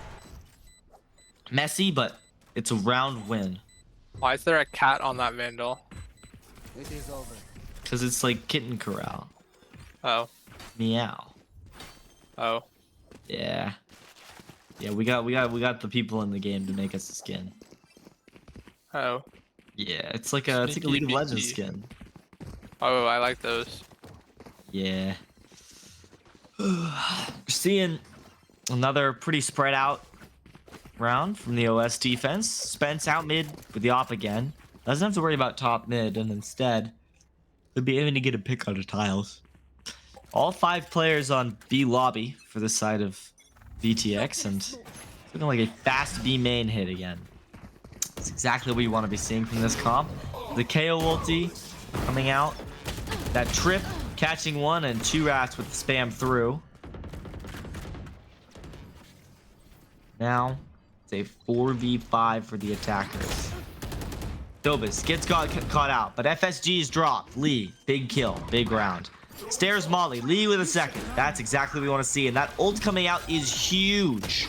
Messy, but it's a round win. Why is there a cat on that Vandal? It is over. Because it's like Kitten Corral. Oh. Meow. Oh. Yeah. Yeah, we got the people in the game to make us a skin. Oh. Yeah, it's like a Sneaky League of Legends beaky. skin. Oh, I like those. Yeah. Seeing another pretty spread out round from the OS defense. Spence out mid with the op again. Doesn't have to worry about top mid, and instead they'll be able to get a pick on the tiles. All 5 players on B lobby for the side of VTX, and it's looking like a fast B main hit again. That's exactly what you want to be seeing from this comp. The KO ulti coming out. That trip catching one and 2 rats with the spam through. Now it's a 4v5 for the attackers. Dobis gets caught out, but FSG is dropped. Lee, big kill, big round. Stairs Molly, Lee with a second. That's exactly what we want to see, and that ult coming out is huge.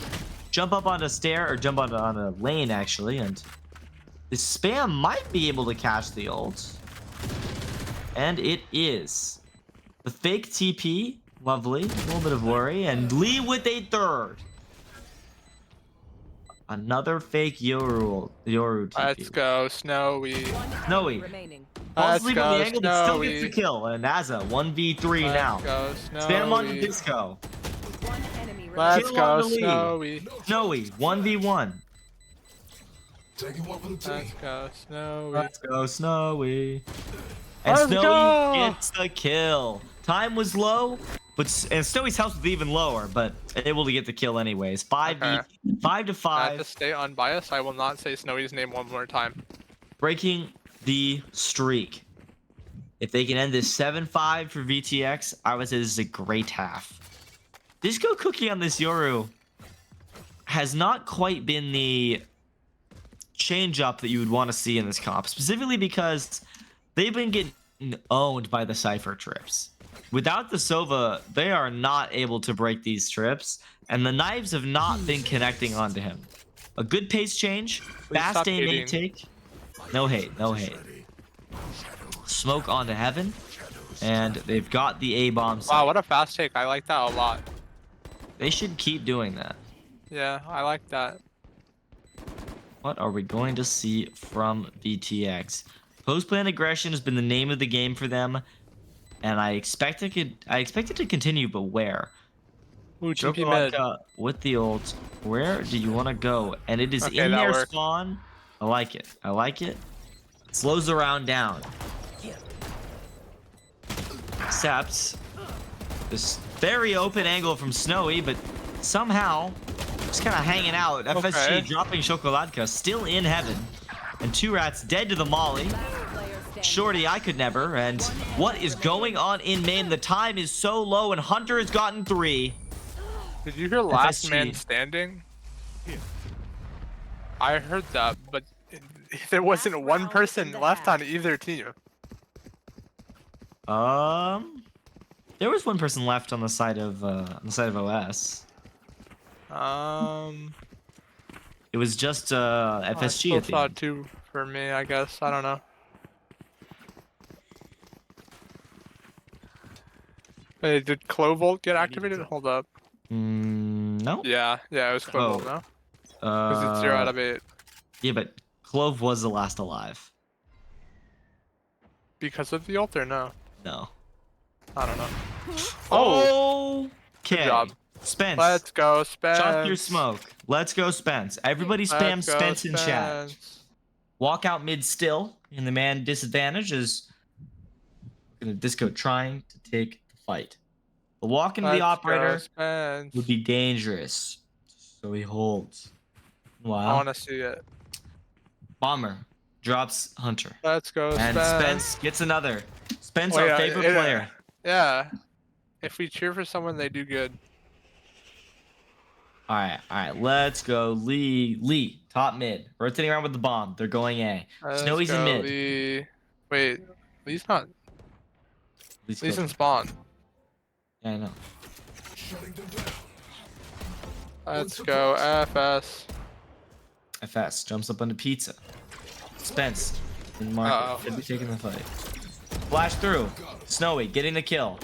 Jump up onto a stair, or jump on a lane actually, and the spam might be able to catch the ult. And it is. The fake TP, lovely. A little bit of worry, and Lee with a third. Another fake Yoru TP. Let's go, Snowy. Snowy. Remaining. Falls Let's asleep on the go, angle, but still gets the Snowy. kill. And Azza, 1v3 now. Let's go, Spam on the Snowy. disco. One enemy Let's Kill on go, the lead. Snowy. Snowy, 1v1. Taking one for the team. Let's go, Snowy. Let's go, Snowy. And Let's Snowy go. gets the kill. Time was low, and Snowy's health was even lower, but able to get the kill anyways. 5 to I have 5, to stay unbiased. I will not say Snowy's name one more time. breaking the streak. If they can end this 7-5 for VTX, I would say this is a great half. Disco Cookie on this Yoru has not quite been the change up that you would want to see in this comp, specifically because they've been getting owned by the Cypher trips. Without the Sova, they are not able to break these trips, and the knives have not been connecting onto him. A good pace change, fast stop aim hating. intake. No hate, no hate. Smoke onto Heaven, and they've got the A-bomb. Wow, what a fast take. I like that a lot. They should keep doing that. Yeah, I like that. What are we going to see from VTX? Post-plan aggression has been the name of the game for them, and I expect it to continue, but where? Ooh, GP mid. With the ult, where do you want to go? And it is Okay, in that their worked. spawn. I like it. I like it. Slows the round down. Except this very open angle from Snowy, but somehow just kind of hanging out. FSG Okay. dropping Chocoladka, still in Heaven. And 2 rats dead to the molly. Last player standing. Shorty, I could never. And what is going on in main? The time is so low, and Hunter has gotten 3. Did you hear last FSG. man standing? I heard that, but there wasn't Last one round person in the left half. on either team. There was one person left on the side of OS. It was just I FSG still at the saw end. 2 for me, I guess. I don't know. Hey, did Clovolt get activated? Hold up. No. Yeah, it was Clovolt, Oh. no? Because it's 0 out of 8. Yeah, but Clove was the last alive. Because of the ult or no? No. I don't know. Oh. Good Okay. job. Spence. Let's go, Spence. Chuck your smoke. Let's go, Spence. Everybody spam Let's go, Spence in chat. Spence. Walk out mid still, and the man disadvantage is gonna disco trying to take the fight. The walk into the Let's operator go, Spence. would be dangerous. So he holds. I Wow. want to see it. Bomber drops Hunter. Let's go, And Spence. Spence gets another. Spence, Oh, our yeah, favorite yeah. player. Yeah. If we cheer for someone, they do good. All right. Let's go. Lee, top mid. Rotating around with the bomb. They're going A. Let's Snowy's in go, mid. Lee. Wait, Lee's not. Lee's Lee's good. in spawn. Yeah, I know. Shutting them down. Let's go, FS. FS jumps up onto pizza. Spence in market Uh-oh. should be taking the fight. Flash through. Snowy getting the kill.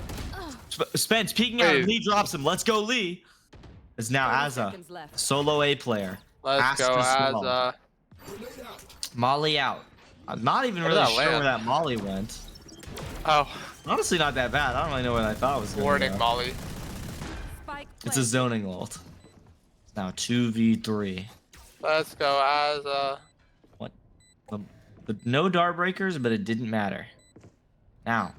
Spence peeking out. Wait. Lee drops him. Let's go, Lee. Is now 30 Azza, seconds left. solo A player. Let's go, Astra slow. Azza. Grenade out. Molly out. I'm not even Where did really that sure where land? that Molly went. Oh, Honestly, not that bad. I don't really know what I thought it was going warning, to go. Molly. Spike It's a planted. zoning ult. It's now 2v3. Let's go, Azza. The no dart breakers, but it didn't matter. Now,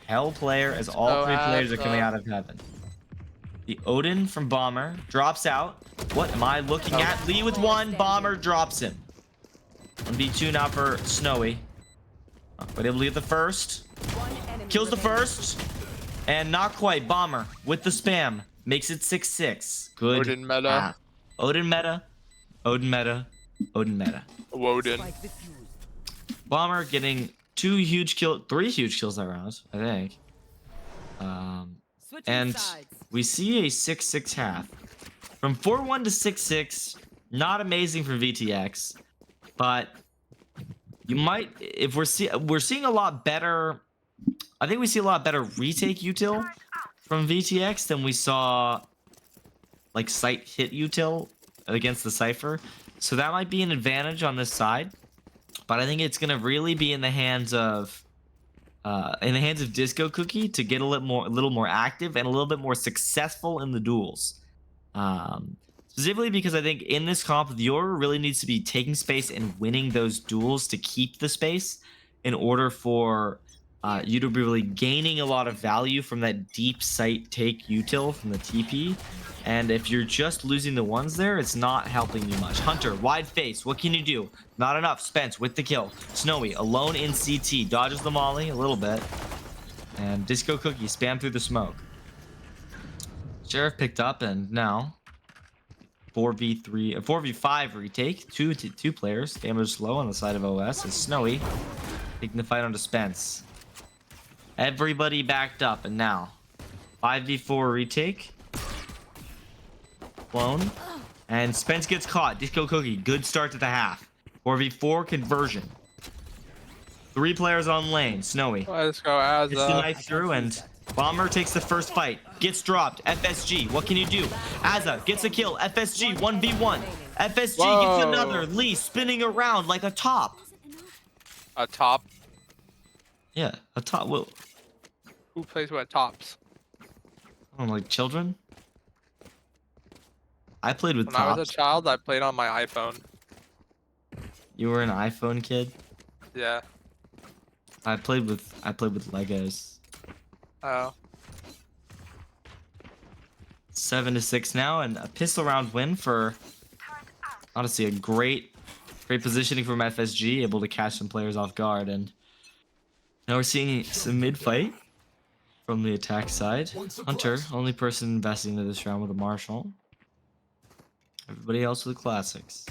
Hell player as all go, 3 players are Azza. coming out of heaven. The Odin from Bomber drops out. What am I looking Oh. at? Lee with 1. Bomber drops him. 1v2 now for Snowy. But able to get the first. One enemy Kills the remaining. first. And not quite. Bomber with the spam. Makes it 6-6. Good. Odin meta. math. Odin meta. Odin meta. Odin meta. Woden. Spike diffused. Bomber getting 3 huge kills that round, I think. Switching And sides. we see a 6-6 half. From 4-1 to 6-6, not amazing for VTX, but you might, if we're seeing a lot better, I think we see a lot better retake util from VTX than we saw like site hit util against the Cypher. So that might be an advantage on this side, but I think it's gonna really be in the hands of Disco Cookie to get a little more active and a little bit more successful in the duels. Specifically because I think in this comp, the Yoru really needs to be taking space and winning those duels to keep the space in order for you to be really gaining a lot of value from that deep site take util from the TP. And if you're just losing the ones there, it's not helping you much. Hunter, wide face. What can you do? Not enough. Spence with the kill. Snowy alone in CT. Dodges the molly a little bit. And Disco Cookie spam through the smoke. Sheriff picked up, and now 4v5 retake. Two players. Damage low on the side of OS. And Snowy taking the fight onto Spence. Everybody backed up, and now 5v4 retake. Clone. And Spence gets caught. Disco Cookie, good start to the half. 4v4 conversion. 3 players on lane. Snowy Let's go, gets the Azza. knife through, and Bomber takes the first fight. Gets dropped. FSG, what can you do? Azza gets a kill. FSG 1v1. FSG Whoa. gets another. Lee spinning around like a top. A top. Yeah, a top. Well, Who plays what tops? I don't know, like children. I played with When I was tops. a child, I played on my iPhone. You were an iPhone kid. Yeah. I played with Legos. Oh. 7-6 now, and a pistol round win for honestly a great Great positioning from FSG, able to catch some players off guard. And now we're seeing some mid-fight from the attack side. Hunter, only person investing into this round with a Marshall. Everybody else with the classics.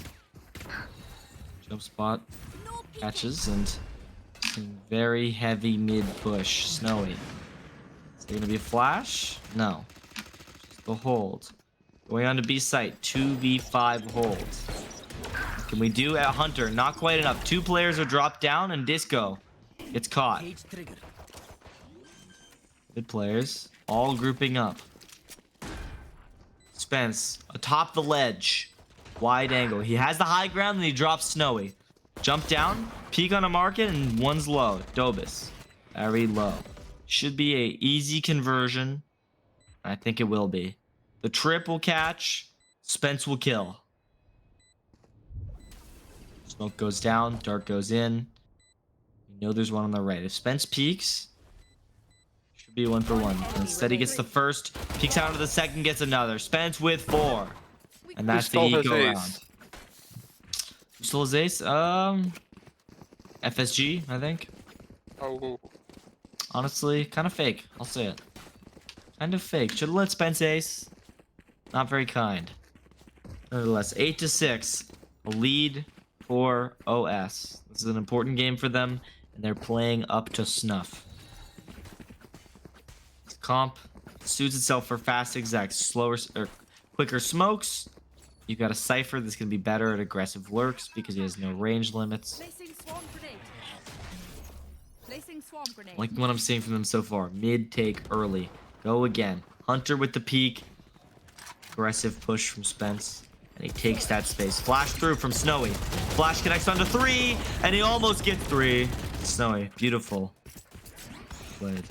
Jump spot catches and some very heavy mid push. Snowy. Is there gonna be a flash? No. Just a hold. Going on to B site. 2v5 hold. Can we do at Hunter? Not quite enough. 2 players are dropped down and Disco gets caught. Good players. All grouping up. Spence atop the ledge. Wide angle. He has the high ground and he drops Snowy. Jump down. Peek on a market and one's low. Dobus. Very low. Should be a easy conversion. I think it will be. The trip will catch. Spence will kill. Smoke goes down. Dart goes in. You know there's one on the right. If Spence peeks, should be 1 for 1. Instead he gets the first. Peeks out of the second, gets another. Spence with 4. And that's the eco round. Who stole his ace? FSG, I think. Oh. Honestly, kind of fake. I'll say it. Kind of fake. Should have let Spence ace. Not very kind. Nevertheless, 8-6. A lead for OS. This is an important game for them, and they're playing up to snuff. This comp suits itself for fast execs, slower or quicker smokes. You've got a Cypher that's going to be better at aggressive lurks because he has no range limits. Placing swarm grenade. Placing swarm grenade. Like what I'm seeing from them so far. Mid take early. Go again. Hunter with the peek. Aggressive push from Spence. And he takes that space. Flash through from Snowy. Flash connects onto 3. And he almost gets 3. Snowy. Beautiful. Played.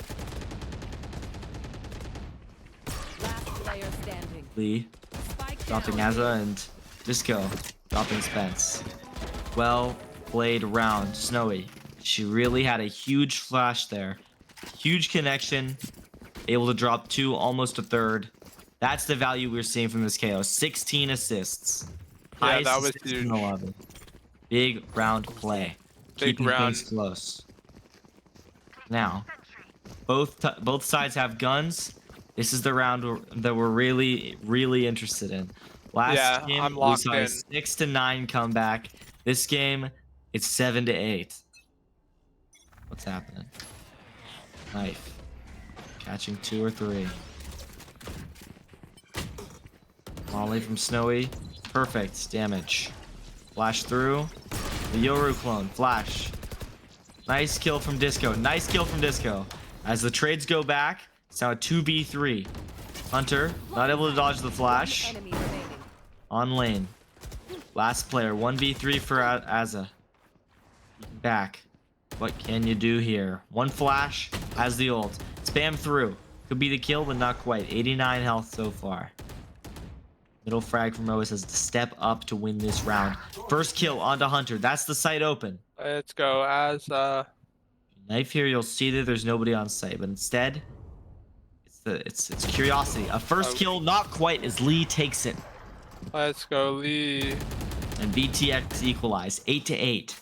Last player standing. Lee. Spike Dropping down. Azza and Disco. Dropping Spence. Well played round. Snowy. She really had a huge flash there. Huge connection. Able to drop 2, almost a third. That's the value we're seeing from this KO. 16 assists. Yeah, Highest that was assist huge. in 11. Big round play. Big Keeping round. things close. Now, both sides have guns. This is the round that we're really interested in. Last game, I'm we locked saw a in. 6-9 comeback. This game, it's 7-8. What's happening? Knife. Catching 2 or 3. Molly from Snowy. Perfect damage. Flash through. The Yoru clone. Flash. Nice kill from Disco. Nice kill from Disco. As the trades go back, it's now a 2v3. Hunter, not able to dodge the flash. Enemy remaining. On lane. Last player. 1v3 for Azza. Back. What can you do here? One flash. Has the ult. Spam through. Could be the kill, but not quite. 89 health so far. Middle frag from OS has to step up to win this round. First kill onto Hunter. That's the site open. Let's go as Knife here, you'll see that there's nobody on site, but instead, it's curiosity. A first kill, not quite, as Lee takes it. let's go Lee. And VTX equalize 8-8.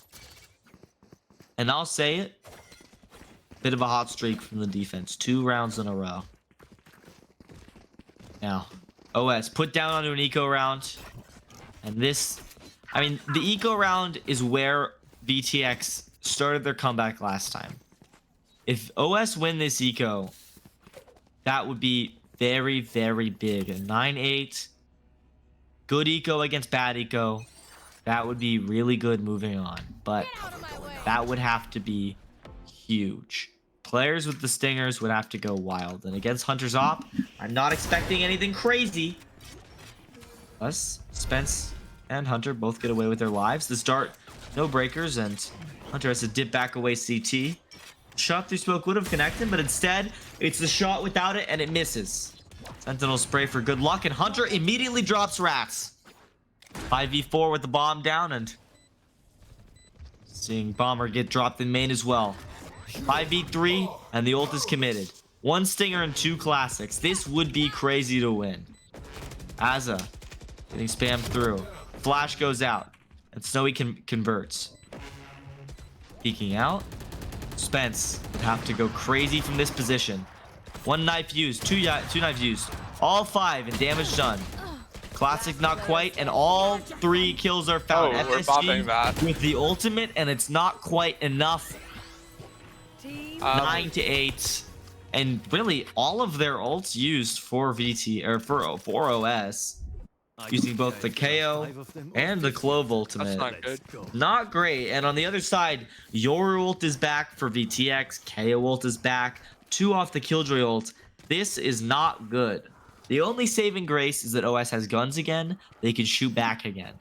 And I'll say it. Bit of a hot streak from the defense. 2 rounds in a row. Now, OS put down onto an eco round. And this, I mean, the eco round is where VTX started their comeback last time. If OS win this eco, that would be very, very big. A 9-8. Good eco against bad eco. That would be really good moving on. But that would have to be huge. Players with the stingers would have to go wild. And against Hunter's op, I'm not expecting anything crazy. Us, Spence, and Hunter both get away with their lives. This dart, no breakers, and Hunter has to dip back away CT. Shot through smoke would have connected, but instead, it's the shot without it, and it misses. Sentinel spray for good luck, and Hunter immediately drops Rats. 5v4 with the bomb down, and seeing Bomber get dropped in main as well. 5v3, and the ult is committed. 1 stinger and 2 classics. This would be crazy to win. Azza getting spammed through. Flash goes out. and Snowy converts. Peeking out. Spence would have to go crazy from this position. One knife used, two knives used. All 5 and damage done. Classic not quite, and all 3 kills are found. Oh, we're bopping that. with the ultimate, and it's not quite enough. Team 9 to 8. And really, all of their ults used for VT or for OS, using both the KO and the Clove ultimate. That's not good. Not great. And on the other side, your ult is back for VTX. KO ult is back. 2 off the Killjoy ult. This is not good. The only saving grace is that OS has guns again. They can shoot back again.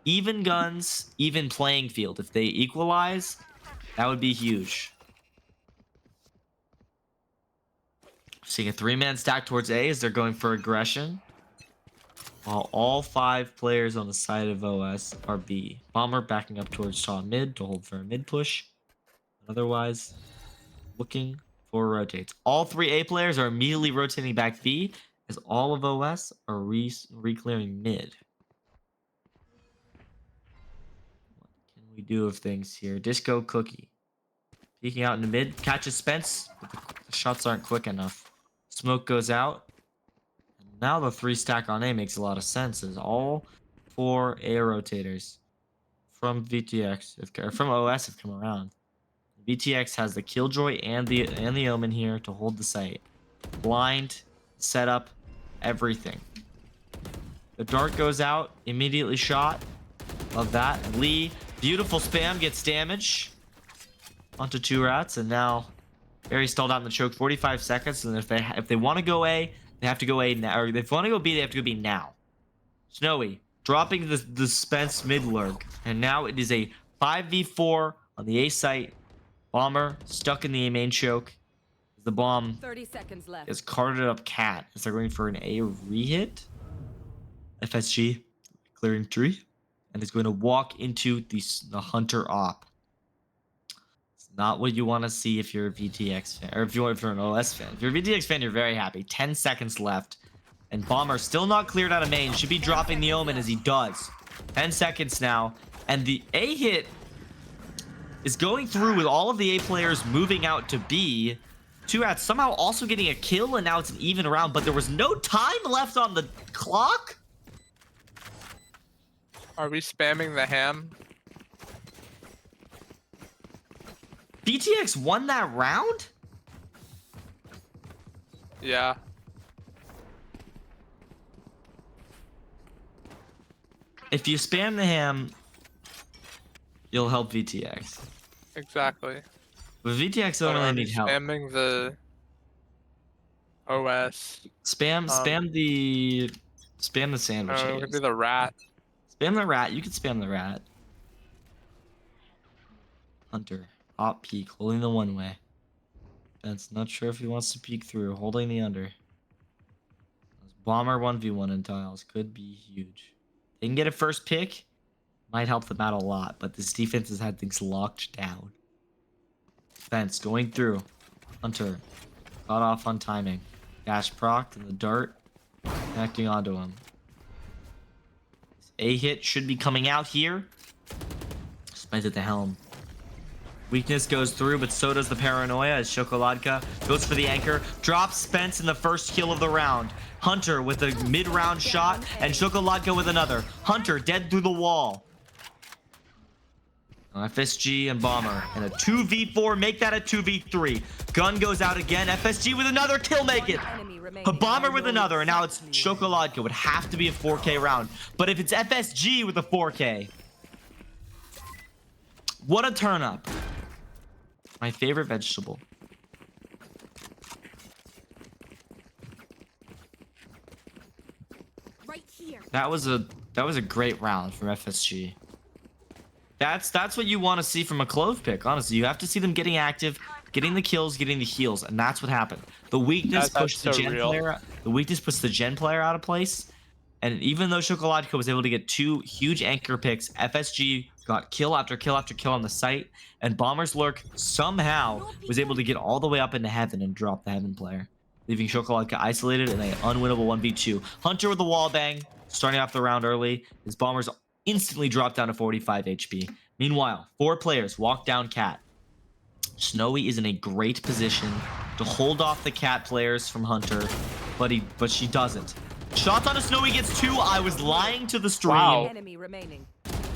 Even guns, even playing field. If they equalize, that would be huge. Seeing a 3-man stack towards A as they're going for aggression. While all 5 players on the side of OS are B. Bomber backing up towards top mid to hold for a mid push. Otherwise, looking for rotates. All 3 A players are immediately rotating back B as all of OS are re-clearing mid. What can we do of things here? Disco Cookie. Peeking out in the mid. Catches Spence, but the shots aren't quick enough. Smoke goes out. And now the 3 stack on A makes a lot of sense as all 4 A rotators from VTX, or from OS have come around. VTX has the Killjoy and the Omen here to hold the site. Blind, setup, everything. The dart goes out, immediately shot. Love that. Lee, beautiful spam, gets damage onto 2 rats, and now very stalled out in the choke. 45 seconds, and if they want to go A, they have to go A now. Or if they want to go B, they have to go B now. Snowy dropping the Spence mid lurk, and now it is a 5v4 on the A site. Bomber stuck in the A main choke. The bomb 30 seconds left. is carted up cat as they're going for an A re-hit. FSG clearing tree, and is going to walk into the Hunter op. It's not what you want to see if you're a VTX fan, or if you're an OS fan. If you're a VTX fan, you're very happy. 10 seconds left, and Bomber still not cleared out of main. Should be dropping the Omen as he does. 10 seconds now, and the A hit is going through with all of the A players moving out to B. 2 rats somehow also getting a kill, and now it's an even round, but there was no time left on the clock. Are we spamming the ham? VTX won that round? Yeah. If you spam the ham, you'll help VTX. Exactly. But VTX don't really need help. Spamming the OS. Spam the sandwich. Oh, it could be the rat. Spam the rat. You can spam the rat. Hunter. Hot peek. Holding the one way. That's not sure if he wants to peek through. Holding the under. Bomber 1v1 in tiles. Could be huge. They can get a first pick. Might help them out a lot. But this defense has had things locked down. Spence going through. Hunter. Caught off on timing. Dash proc and the dart. Connecting onto him. A hit should be coming out here. Spence at the helm. Weakness goes through, but so does the paranoia as Shokoladka goes for the anchor. Drops Spence in the first kill of the round. Hunter with a mid-round shot, and Shokoladka with another. Hunter dead through the wall. FSG and Bomber and a 2v4, make that a 2v3. Gun goes out again. FSG with another kill, make it. A Bomber with another, and now it's Shokoladka. Would have to be a 4K round. But if it's FSG with a 4K, what a turn up. My favorite vegetable. Right here. That was a great round from FSG. That's what you want to see from a Clove pick, honestly. You have to see them getting active, getting the kills, getting the heals, and that's what happened. The weakness pushed the Gen player. The weakness puts the Gen player out of place. And even though Shokoladka was able to get 2 huge anchor picks, FSG got kill after kill after kill on the site, and Bomber's Lurk somehow was able to get all the way up into heaven and drop the heaven player, leaving Shokoladka isolated in an unwinnable 1v2. Hunter with the wall bang, starting off the round early. His Bomber's instantly drop down to 45 HP. Meanwhile, 4 players walk down Cat. Snowy is in a great position to hold off the Cat players from Hunter, but she doesn't. Shots on a Snowy gets 2. I was lying to the stream. Wow. Enemy remaining.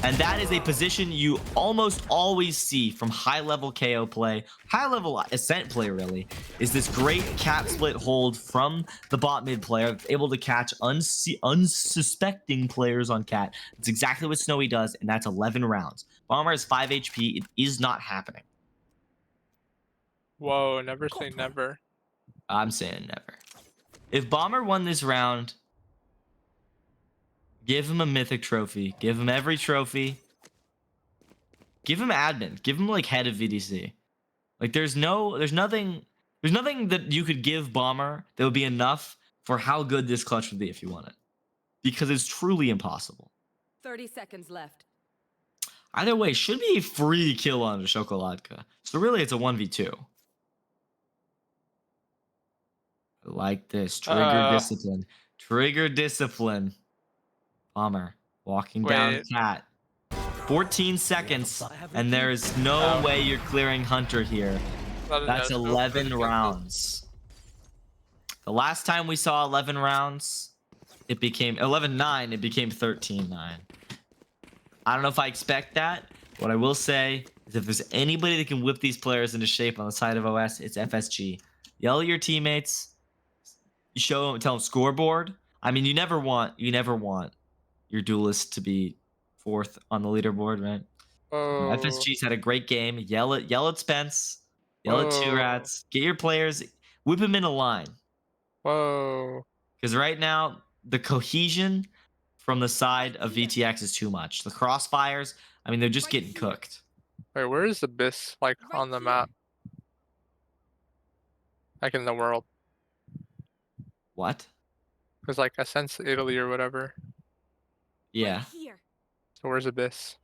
And that is a position you almost always see from high-level KO play, high-level Ascent play, really, is this great Cat split hold from the bot mid player, able to catch unsuspecting players on Cat. That's exactly what Snowy does, and that's 11 rounds. Bomber has 5 HP. It is not happening. Whoa, never say never. I'm saying never. If Bomber won this round, give him a mythic trophy. Give him every trophy. Give him admin. Give him like head of VDC. Like there's nothing that you could give Bomber that would be enough for how good this clutch would be if you won it. Because it's truly impossible. 30 seconds left. Either way, should be a free kill on the Shokoladka. So really it's a 1v2. I like this. Trigger discipline. Trigger discipline. Bomber walking down Cat. 14 seconds, and there is no way you're clearing Hunter here. That's 11 rounds. The last time we saw 11 rounds, it became 11-9. It became 13-9. I don't know if I expect that. What I will say is if there's anybody that can whip these players into shape on the side of OS, it's FSG. Yell at your teammates. You show them, tell them scoreboard. I mean, you never want your duelist to be 4th on the leaderboard, right? Oh. FSG's had a great game. Yell at Spence. Yell at 2Rats. Get your players, whip them in a line. Whoa. Because right now, the cohesion from the side of VTX is too much. The crossfires, I mean, they're just getting cooked. Wait, where is Abyss, like, on the map? Like, in the world? What? Because, like, Ascent's Italy or whatever. Yeah. Here. So where's Abyss?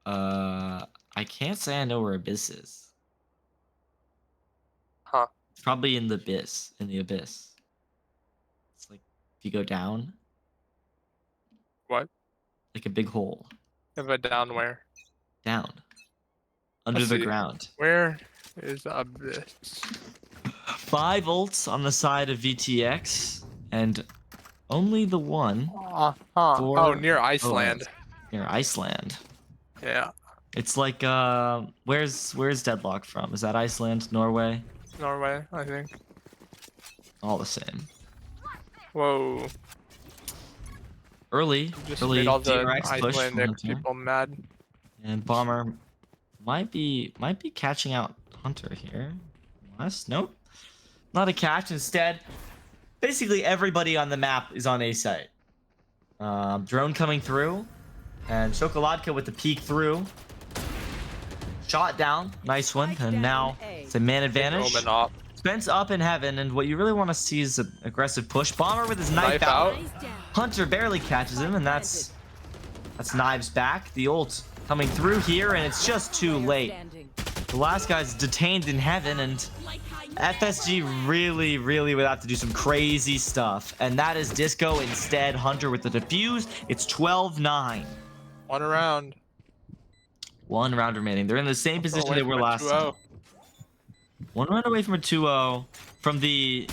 I can't say I know where Abyss is. Huh. It's probably in the abyss. It's like if you go down. What? Like a big hole. Yeah, but down where? Down. Under Let's the see. ground. Where is Abyss? 5 ults on the side of VTX, and only the one Oh, near Iceland. near Iceland. Yeah, It's like where's Deadlock from? Is that Iceland, Norway? Norway, I think. All the same. Whoa. Early Just early made all the DRX push from Icelandic Hunter. people mad. And Bomber might be catching out Hunter here. Unless, nope. Not a catch. Instead, basically everybody on the map is on A site. Drone coming through. And Shokoladka with the peek through. Shot down. Nice one. And now it's a man advantage. Omen up. Spence up in heaven. And what you really want to see is an aggressive push. Bomber with his knife out. Eyes down. Hunter barely catches him. And that's knives back. The ult coming through here. And it's just too late. Standing. The last guy's detained in heaven, and FSG really would have to do some crazy stuff. And that is Disco instead. Hunter with the defuse. It's 12-9. 1 round. 1 round remaining. They're in the same position Away they were from a last 2-0. time. 1 round away from a 2-0 from the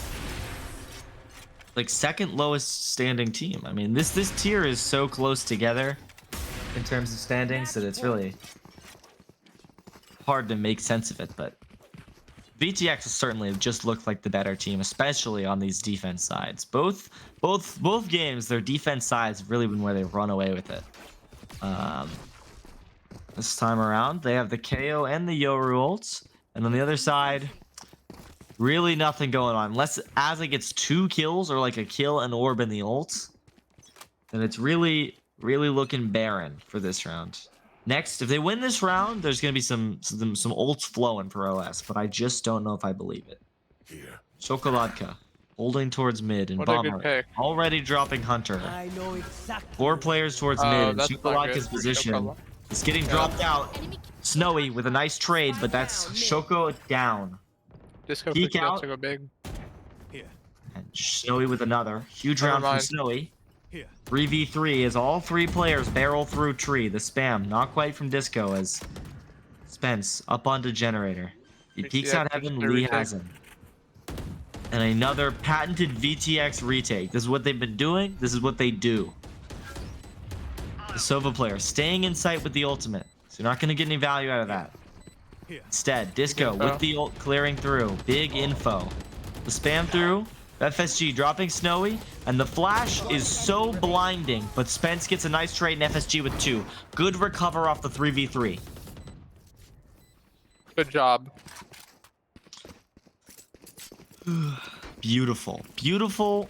like second lowest standing team. I mean, this tier is so close together in terms of standings that it's really hard to make sense of it, but VTX certainly have just looked like the better team, especially on these defense sides. Both games, their defense sides have really been where they've run away with it. This time around, they have the KO and the Yoru ults, and on the other side, really nothing going on. Unless Asa gets 2 kills or like a kill and orb in the ults, then it's really looking barren for this round. Next, if they win this round, there's gonna be some ults flowing for OS, but I just don't know if I believe it. Here. Shokoladka holding towards mid, and What a good Bomber pick. already dropping Hunter. I know exactly. 4 players towards Oh, mid, and that's not Shokoladka's good. position Shoko- is getting dropped out. Snowy with a nice trade, but that's Shoko down. Disco Peek Peek out. to go big. And Snowy with another huge Never round from mind. Snowy. 3v3 as all three players barrel through tree. The spam, not quite from Disco, as Spence up onto generator. He peeks out heaven, Lee has him. And another patented VTX retake. This is what they've been doing. This is what they do. The Sova player staying in sight with the ultimate. So you're not going to get any value out of that. Instead, Disco with the ult clearing through. Big info. The spam through. FSG dropping Snowy. And the flash is so blinding. But Spence gets a nice trade in FSG with 2. Good recover off the 3v3. Good job. Beautiful. Beautiful.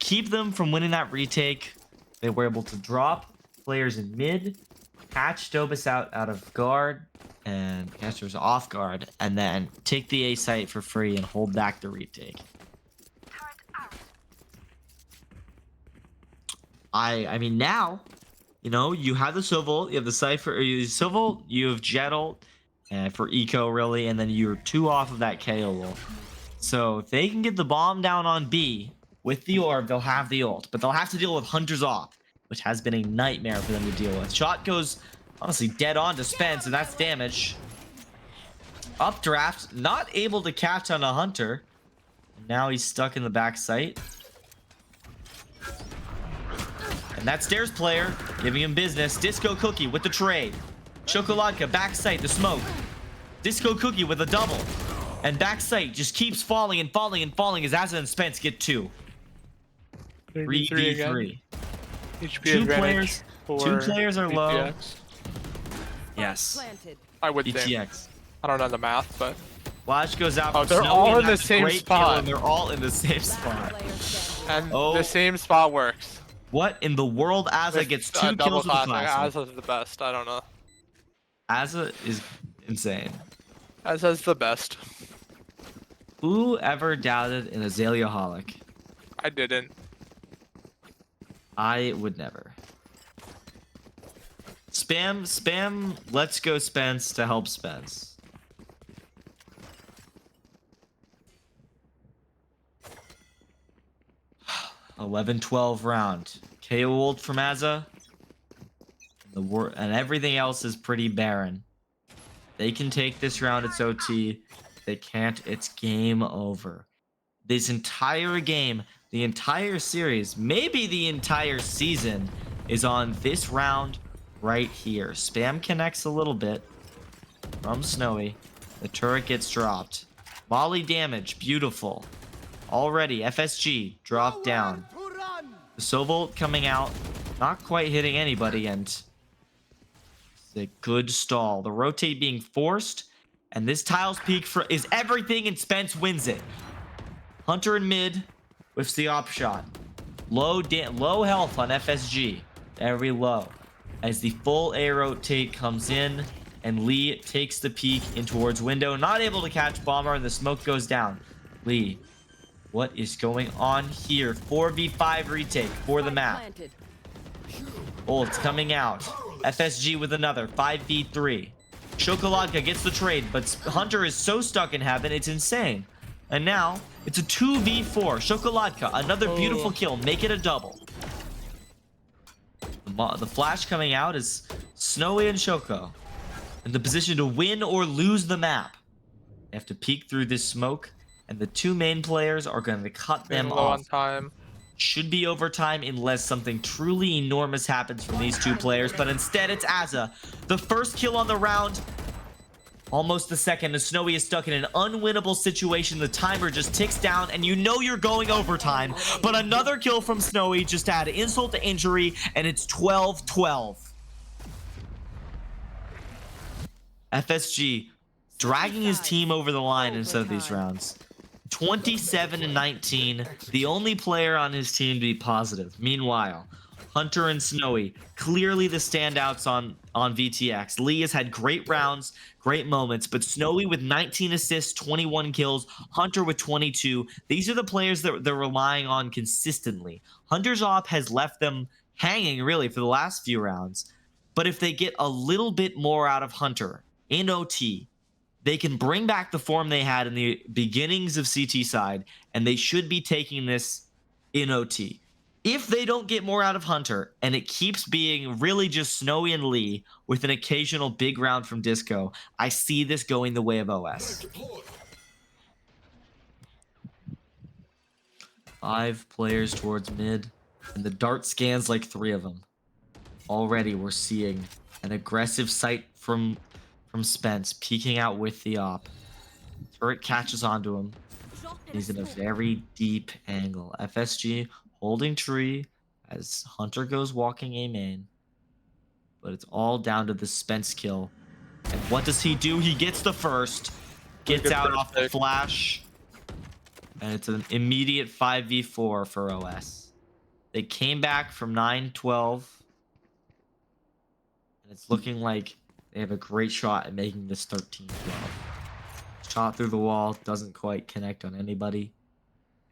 Keep them from winning that retake. They were able to drop players in mid, catch Dobus out of guard, and Caster's off guard, and then take the A site for free and hold back the retake. I mean, now, you know, you have the Sovol, you have the Cypher, you have Sovol, you have Jet ult, and for Eco, really, and then you're 2 off of that KO ult. So if they can get the bomb down on B with the orb, they'll have the ult, but they'll have to deal with Hunter's off, which has been a nightmare for them to deal with. Shot goes, honestly, dead on to Spence, and that's damage. Updraft, not able to catch on a Hunter. Now he's stuck in the back site. And that stairs player giving him business. Disco Cookie with the trade. Chocoladka, back site, the smoke. Disco Cookie with a double. And back site just keeps falling and falling and falling as Azza and Spence get 2. 3v3. Two players are low. VTX. Yes. Planted. I would think. VTX. I don't know the math, but Flash goes out. Oh, for they're Snowy, all and in the that's a same great spot. kill, and they're all in the same Last spot. player standing. and Oh. the same spot works. What in the world? Azza With, gets 2 double kills with the classic. classic. Azza's the best. I don't know. Azza is insane. Azza's the best. Who ever doubted an Azalea Holic? I didn't. I would never. Spam, let's go Spence to help Spence. $11-12 round. KO ult from Azza. And everything else is pretty barren. They can take this round, it's OT. They can't, it's game over. This entire game, the entire series, maybe the entire season is on this round right here. Spam connects a little bit from Snowy. The turret gets dropped. Molly damage, beautiful. Already, FSG dropped down. The Sovolt coming out, not quite hitting anybody, and it's a good stall. The rotate being forced, and this tiles peak is everything, and Spence wins it. Hunter in mid with the op shot. Low health on FSG. Very low. As the full A rotate comes in, and Lee takes the peek in towards window. Not able to catch Bomber, and the smoke goes down. Lee, what is going on here? 4v5 retake for the map. Planted. Oh, it's coming out. FSG with another 5v3. Chocoladka gets the trade, but Hunter is so stuck in heaven, it's insane. And now, it's a 2v4. Chocoladka, another beautiful kill. Make it a double. The flash coming out is Snowy and Choco in the position to win or lose the map. They have to peek through this smoke, and the 2 main players are going to cut them Low off. on time. Should be overtime unless something truly enormous happens from these 2 players, but instead it's Azza. The first kill on the round, almost the second, as Snowy is stuck in an unwinnable situation. The timer just ticks down, and you know you're going overtime, but another kill from Snowy just add insult to injury, and it's 12-12. FSG dragging his team over the line instead of these rounds. 27-19, the only player on his team to be positive. Meanwhile, Hunter and Snowy, clearly the standouts on VTX. Lee has had great rounds, great moments, but Snowy with 19 assists, 21 kills, Hunter with 22. These are the players that they're relying on consistently. Hunter's op has left them hanging, really, for the last few rounds. But if they get a little bit more out of Hunter in OT, they can bring back the form they had in the beginnings of CT side, and they should be taking this in OT. If they don't get more out of Hunter, and it keeps being really just Snowy and Lee with an occasional big round from Disco, I see this going the way of OS. Deployed. 5 players towards mid, and the dart scans like 3 of them. Already we're seeing an aggressive sight from Spence peeking out with the op. Turret catches onto him. He's in a very deep angle. FSG holding tree as Hunter goes walking A main. But it's all down to the Spence kill. And what does he do? He gets the first. Gets out off the flash. And it's an immediate 5v4 for OS. They came back from 9-12. And it's looking like they have a great shot at making this 13-12. Shot through the wall, doesn't quite connect on anybody.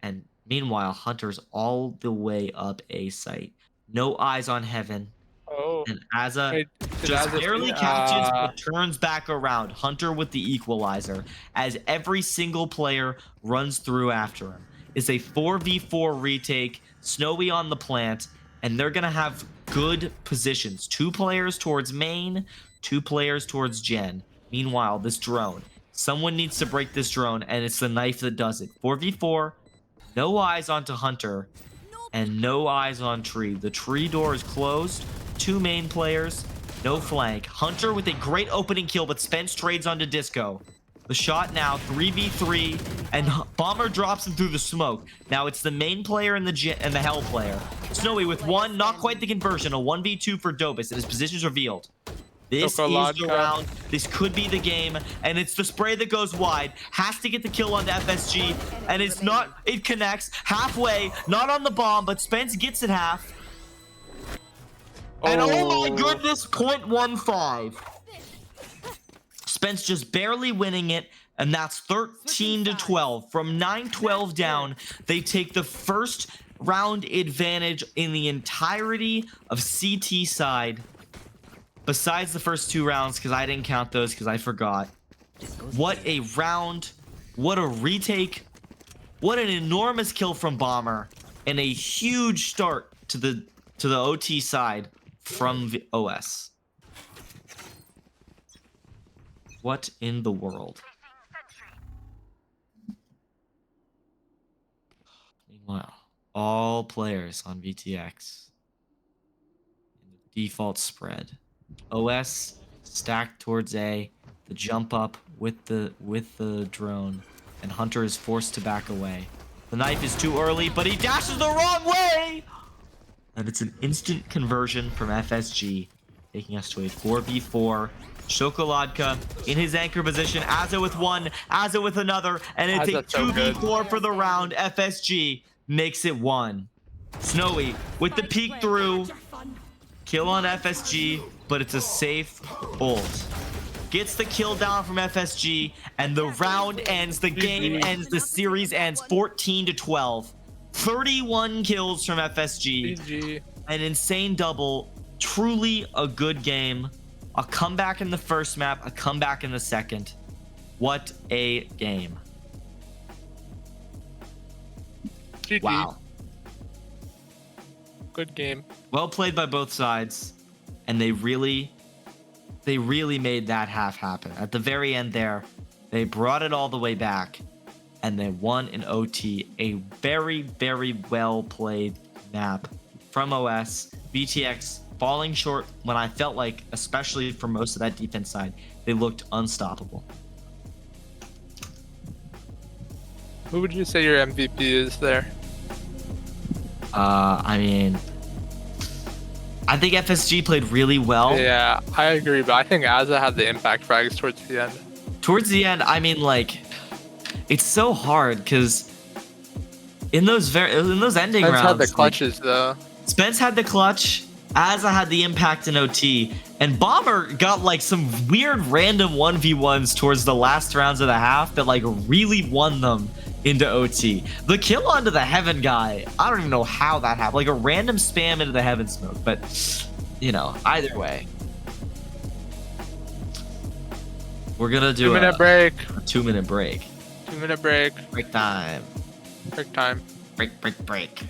And meanwhile, Hunter's all the way up A site. No eyes on heaven. Oh. And Azza Wait, just Azza- barely catches, but turns back around. Hunter with the equalizer, as every single player runs through after him. It's a 4v4 retake, Snowy on the plant, and they're going to have good positions. 2 players towards main, 2 players towards gen. Meanwhile, this drone. Someone needs to break this drone, and it's the knife that does it. 4v4, no eyes onto Hunter, and no eyes on tree. The tree door is closed. 2 main players, no flank. Hunter with a great opening kill, but Spence trades onto Disco. The shot now, 3v3, and Bomber drops him through the smoke. Now it's the main player and the Hell player. Snowy with 1, not quite the conversion, a 1v2 for Dobus, and his position's revealed. This is the round. This could be the game, and it's the spray that goes wide. Has to get the kill onto FSG, and it's not. It connects halfway, not on the bomb, but Spence gets it half. And oh my goodness, 0.15. Spence just barely winning it, and that's 13-12. From 9-12 down, they take the first round advantage in the entirety of CT side. Besides the first 2 rounds, because I didn't count those because I forgot. What a round. What a retake. What an enormous kill from Bomber. And a huge start to the OT side from the OS. What in the world? Meanwhile, all players on VTX. In the default spread. OS stacked towards A, the jump up with the drone, and Hunter is forced to back away. The knife is too early, but he dashes the wrong way! And it's an instant conversion from FSG, taking us to a 4v4. Shokoladka in his anchor position, Azza with 1, Azza with another, and it's a 2v4 for the round. FSG makes it 1. Snowy with the peek through. Kill on FSG, but it's a safe ult. Gets the kill down from FSG, and the round ends, the game ends, the series ends 14-12. 31 kills from FSG. GG. An insane double. Truly a good game. A comeback in the first map, a comeback in the second. What a game. GG. Wow. Good game. Well played by both sides, and they really made that half happen. At the very end there, they brought it all the way back, and they won in OT. A very, very well played map from OS. VTX falling short when I felt like, especially for most of that defense side, they looked unstoppable. Who would you say your MVP is there? I mean, I think FSG played really well. Yeah, I agree, but I think Azza had the impact frags towards the end. Towards the end, I mean, like, it's so hard because in those ending Spence rounds, had the clutches though. Spence had the clutch, Azza had the impact in OT, and Bomber got like some weird random 1v1s towards the last rounds of the half that like really won them into OT. The kill onto the Heaven guy, I don't even know how that happened. Like a random spam into the Heaven smoke, but you know, either way. We're gonna do 2-minute break. a 2-minute break. 2-minute break. Break time. Break time. Break.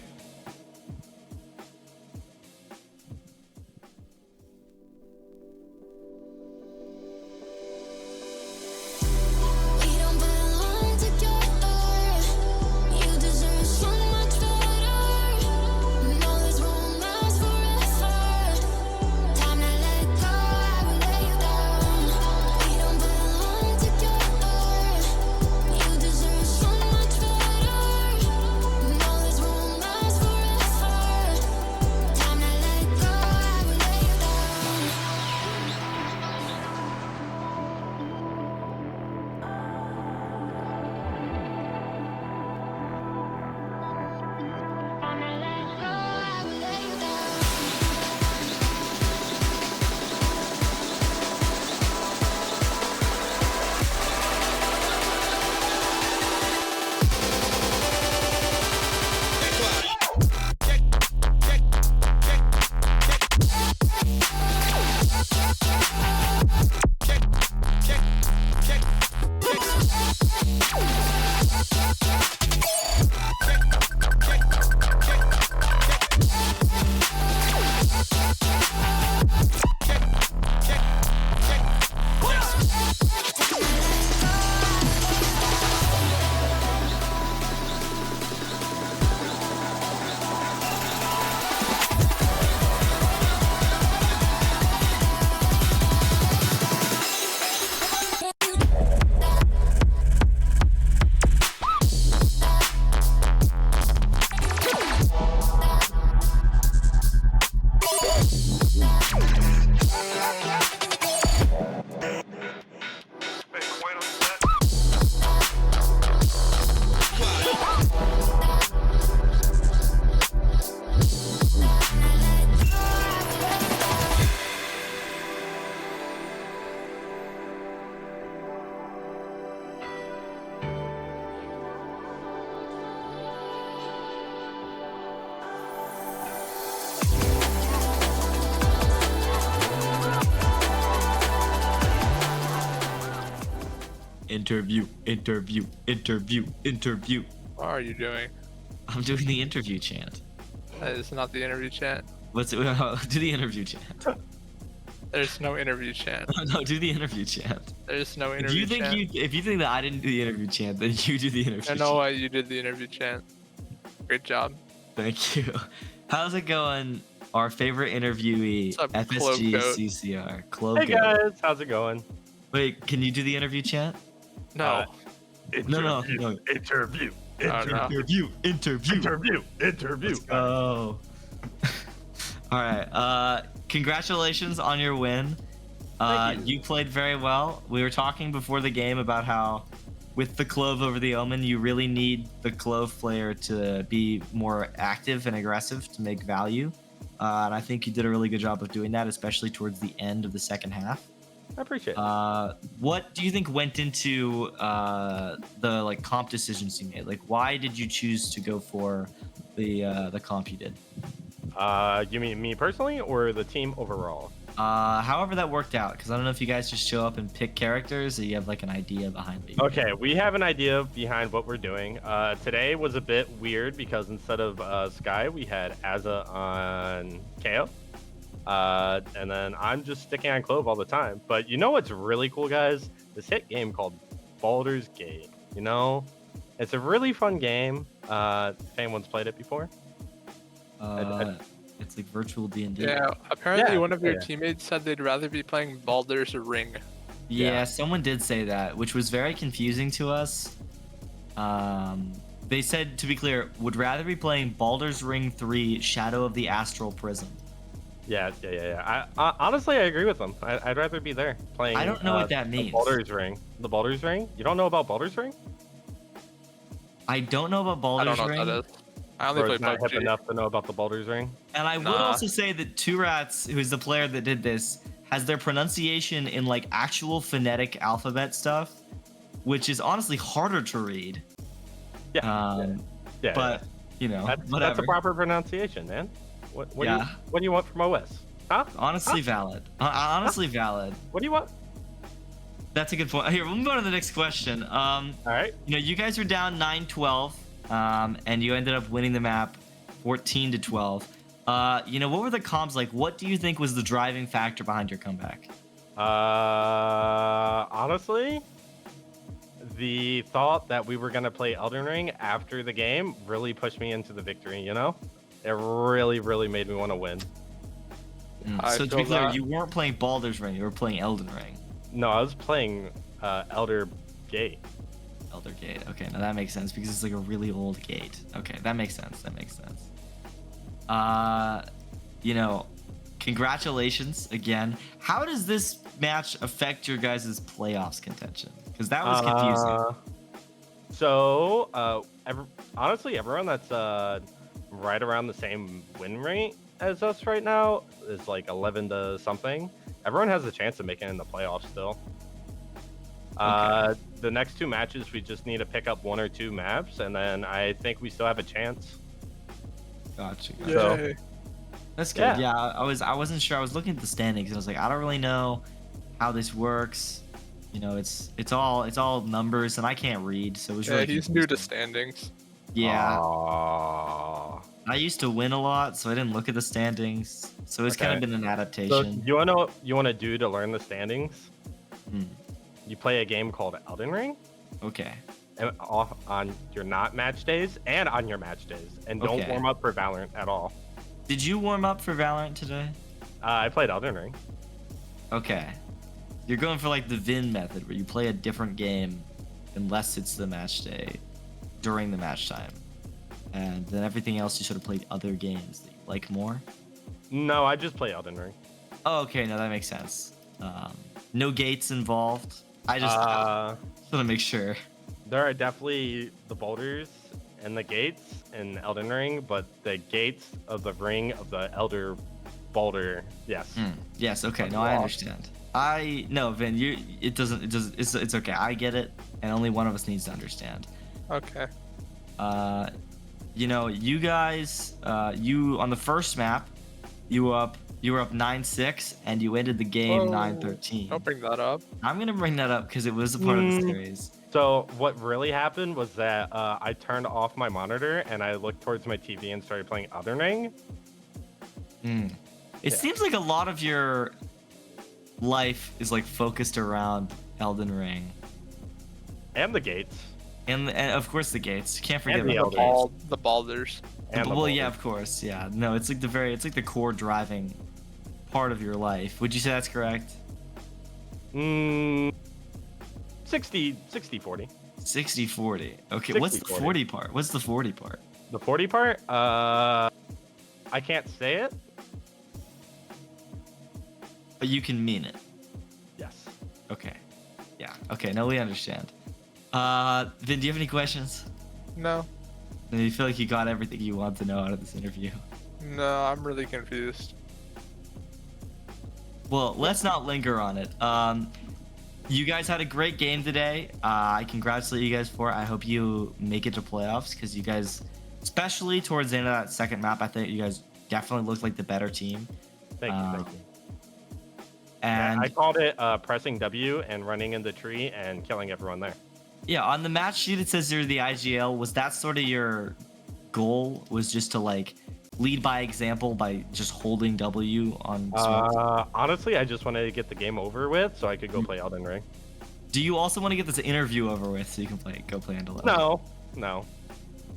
interview, interview, interview, interview. What are you doing? I'm doing the interview chant. That is not the interview chant. What's it? Do the interview chant. There's no interview chant. No, do the interview chant. There's no If interview you think chant. if you think that I didn't do the interview chant, then you do the interview I know why you did the interview chant. Great job. Thank you. How's it going? Our favorite interviewee, What's up, FSG Clove Goat? CCR. Clove Hey Goat. guys, how's it going? Wait, can you do the interview chant? No. No. Interview. Oh, no. Interview. Oh. All right. Congratulations on your win. Thank you. You played very well. We were talking before the game about how with the Clove over the Omen, you really need the Clove player to be more active and aggressive to make value. And I think you did a really good job of doing that, especially towards the end of the second half. I appreciate it. What do you think went into the like comp decisions you made? Like, why did you choose to go for the comp you did? You mean me personally or the team overall? However that worked out, because I don't know if you guys just show up and pick characters, or you have like an idea behind it. Okay, we have an idea behind what we're doing. Today was a bit weird because instead of Sky, we had Azza on KO. And then I'm just sticking on Clove all the time. But you know what's really cool, guys? This hit game called Baldur's Gate. You know, it's a really fun game. If anyone's played it before. It's like virtual D&D. Yeah, apparently Yeah, one of your yeah. teammates said they'd rather be playing Baldur's Ring. Yeah, someone did say that, which was very confusing to us. They said, to be clear, would rather be playing Baldur's Ring 3 Shadow of the Astral Prism. Yeah. I honestly, I agree with them. I'd rather be there playing. I don't know what that the means. Baldur's Ring. The Baldur's Ring? You don't know about Baldur's Ring? I don't know about I Baldur's don't know Ring. what that is. I only Or play is not hip PUBG. enough to know about the Baldur's Ring? And I would Nah. also say that Two Rats, who's the player that did this, has their pronunciation in like actual phonetic alphabet stuff, which is honestly harder to read. Yeah. Yeah. But you know, That's whatever. a proper pronunciation, man. What do Yeah. what do you want from OS? Huh? Honestly valid. Honestly valid. What do you want? That's a good point. Here, we'll move on to the next question. All right. You know, you guys were down 9-12, and you ended up winning the map 14-12. You know, what were the comms like? What do you think was the driving factor behind your comeback? Honestly, the thought that we were gonna play Elden Ring after the game really pushed me into the victory. You know, it really made me want to win. I So to be feel clear, that. you weren't playing Baldur's Ring, you were playing Elden Ring. No, I was playing Elder Gate. Elder Gate. Okay, now that makes sense because it's like a really old gate. Okay, that makes sense. You know, congratulations again. How does this match affect your guys' playoffs contention? Because that was confusing. Honestly, everyone that's right around the same win rate as us right now is like 11 to something. Everyone has a chance of making it in the playoffs still. The next two matches, we just need to pick up one or two maps, and then I think we still have a chance. Gotcha. So- Yay. That's good. Yeah. I wasn't sure. I was looking at the standings and I was like, I don't really know how this works. You know, it's all numbers and I can't read, so it was Yeah, really he's new to confusing. standings. Yeah. Aw. I used to win a lot, so I didn't look at the standings. So it's kind of Okay. been an So adaptation. you wanna know what you wanna do to learn the standings? Hmm. You play a game called Elden Ring Okay. off on your not match days and on your match days, and don't Okay. warm up for Valorant at all. Did you warm up for Valorant today? I played Elden Ring. Okay. You're going for like the Vin method where you play a different game unless it's the match day during the match time. And then everything else you sort of play other games that you like more. No, I just play Elden Ring. Oh, okay, no, that makes sense. No gates involved. I just Uh, want to make sure. there are definitely the boulders and the gates in Elden Ring, but the gates of the ring of the Elder Boulder, yes. Yes, okay, no, I understand. Vin, it's okay. I get it, and only one of us needs to understand. Okay. You know, you guys, you on the first map, You were up 9-6, and you ended the game Whoa. 9-13. Don't bring that up. I'm gonna bring that up because it was a part of the series. So what really happened was that I turned off my monitor and I looked towards my TV and started playing Elden Ring. It Yeah. seems like a lot of your life is like focused around Elden Ring, And the gates. and of course the gates. Can't forget And the about Elder the gates. The balders. And the Well, yeah, boulders. of course, yeah. No, it's like the core driving part of your life. Would you say that's correct? 60, 40. 60-40. Okay, what's the 60-40. 40 part? What's the 40 part? The 40 part? I can't say it. But you can mean it. Yes. Okay. Yeah. Okay. No, we understand. Vin, do you have any questions? No. Do you feel like you got everything you want to know out of this interview? No, I'm really confused. Well, let's not linger on it. You guys had a great game today. I congratulate you guys for it. I hope you make it to playoffs because you guys, especially towards the end of that second map, I think you guys definitely looked like the better team. Thank you. And I called it pressing W and running in the tree and killing everyone there. yeah, on the match sheet it says you're the IGL. Was that sort of your goal? Was just to like lead by example by just holding W on smokes? Honestly, I just wanted to get the game over with so I could go play Elden Ring. Do you also want to get this interview over with so you can go play Andalone? No.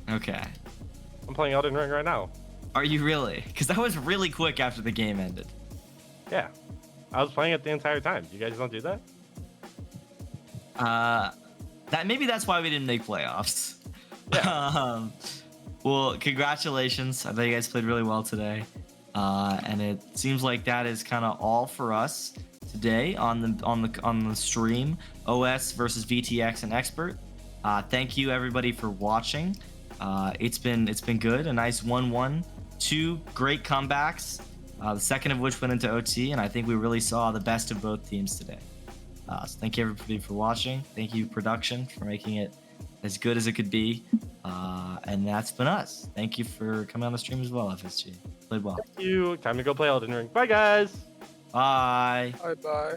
Okay. I'm playing Elden Ring right now. Are you really? Because that was really quick after the game ended. Yeah. I was playing it the entire time. You guys don't do that? Maybe that's why we didn't make playoffs. Yeah. Well, congratulations. I thought you guys played really well today. And it seems like that is kind of all for us today on the stream. OS versus VTX and Expert. Thank you everybody for watching. It's been good. A nice 1-1. 2 great comebacks. The second of which went into OT, and I think we really saw the best of both teams today. So thank you everybody for watching. Thank you production for making it as good as it could be. And that's been us. Thank you for coming on the stream as well, FSG. Played well. Thank you. Time to go play Elden Ring. Bye, guys. Bye. Bye bye.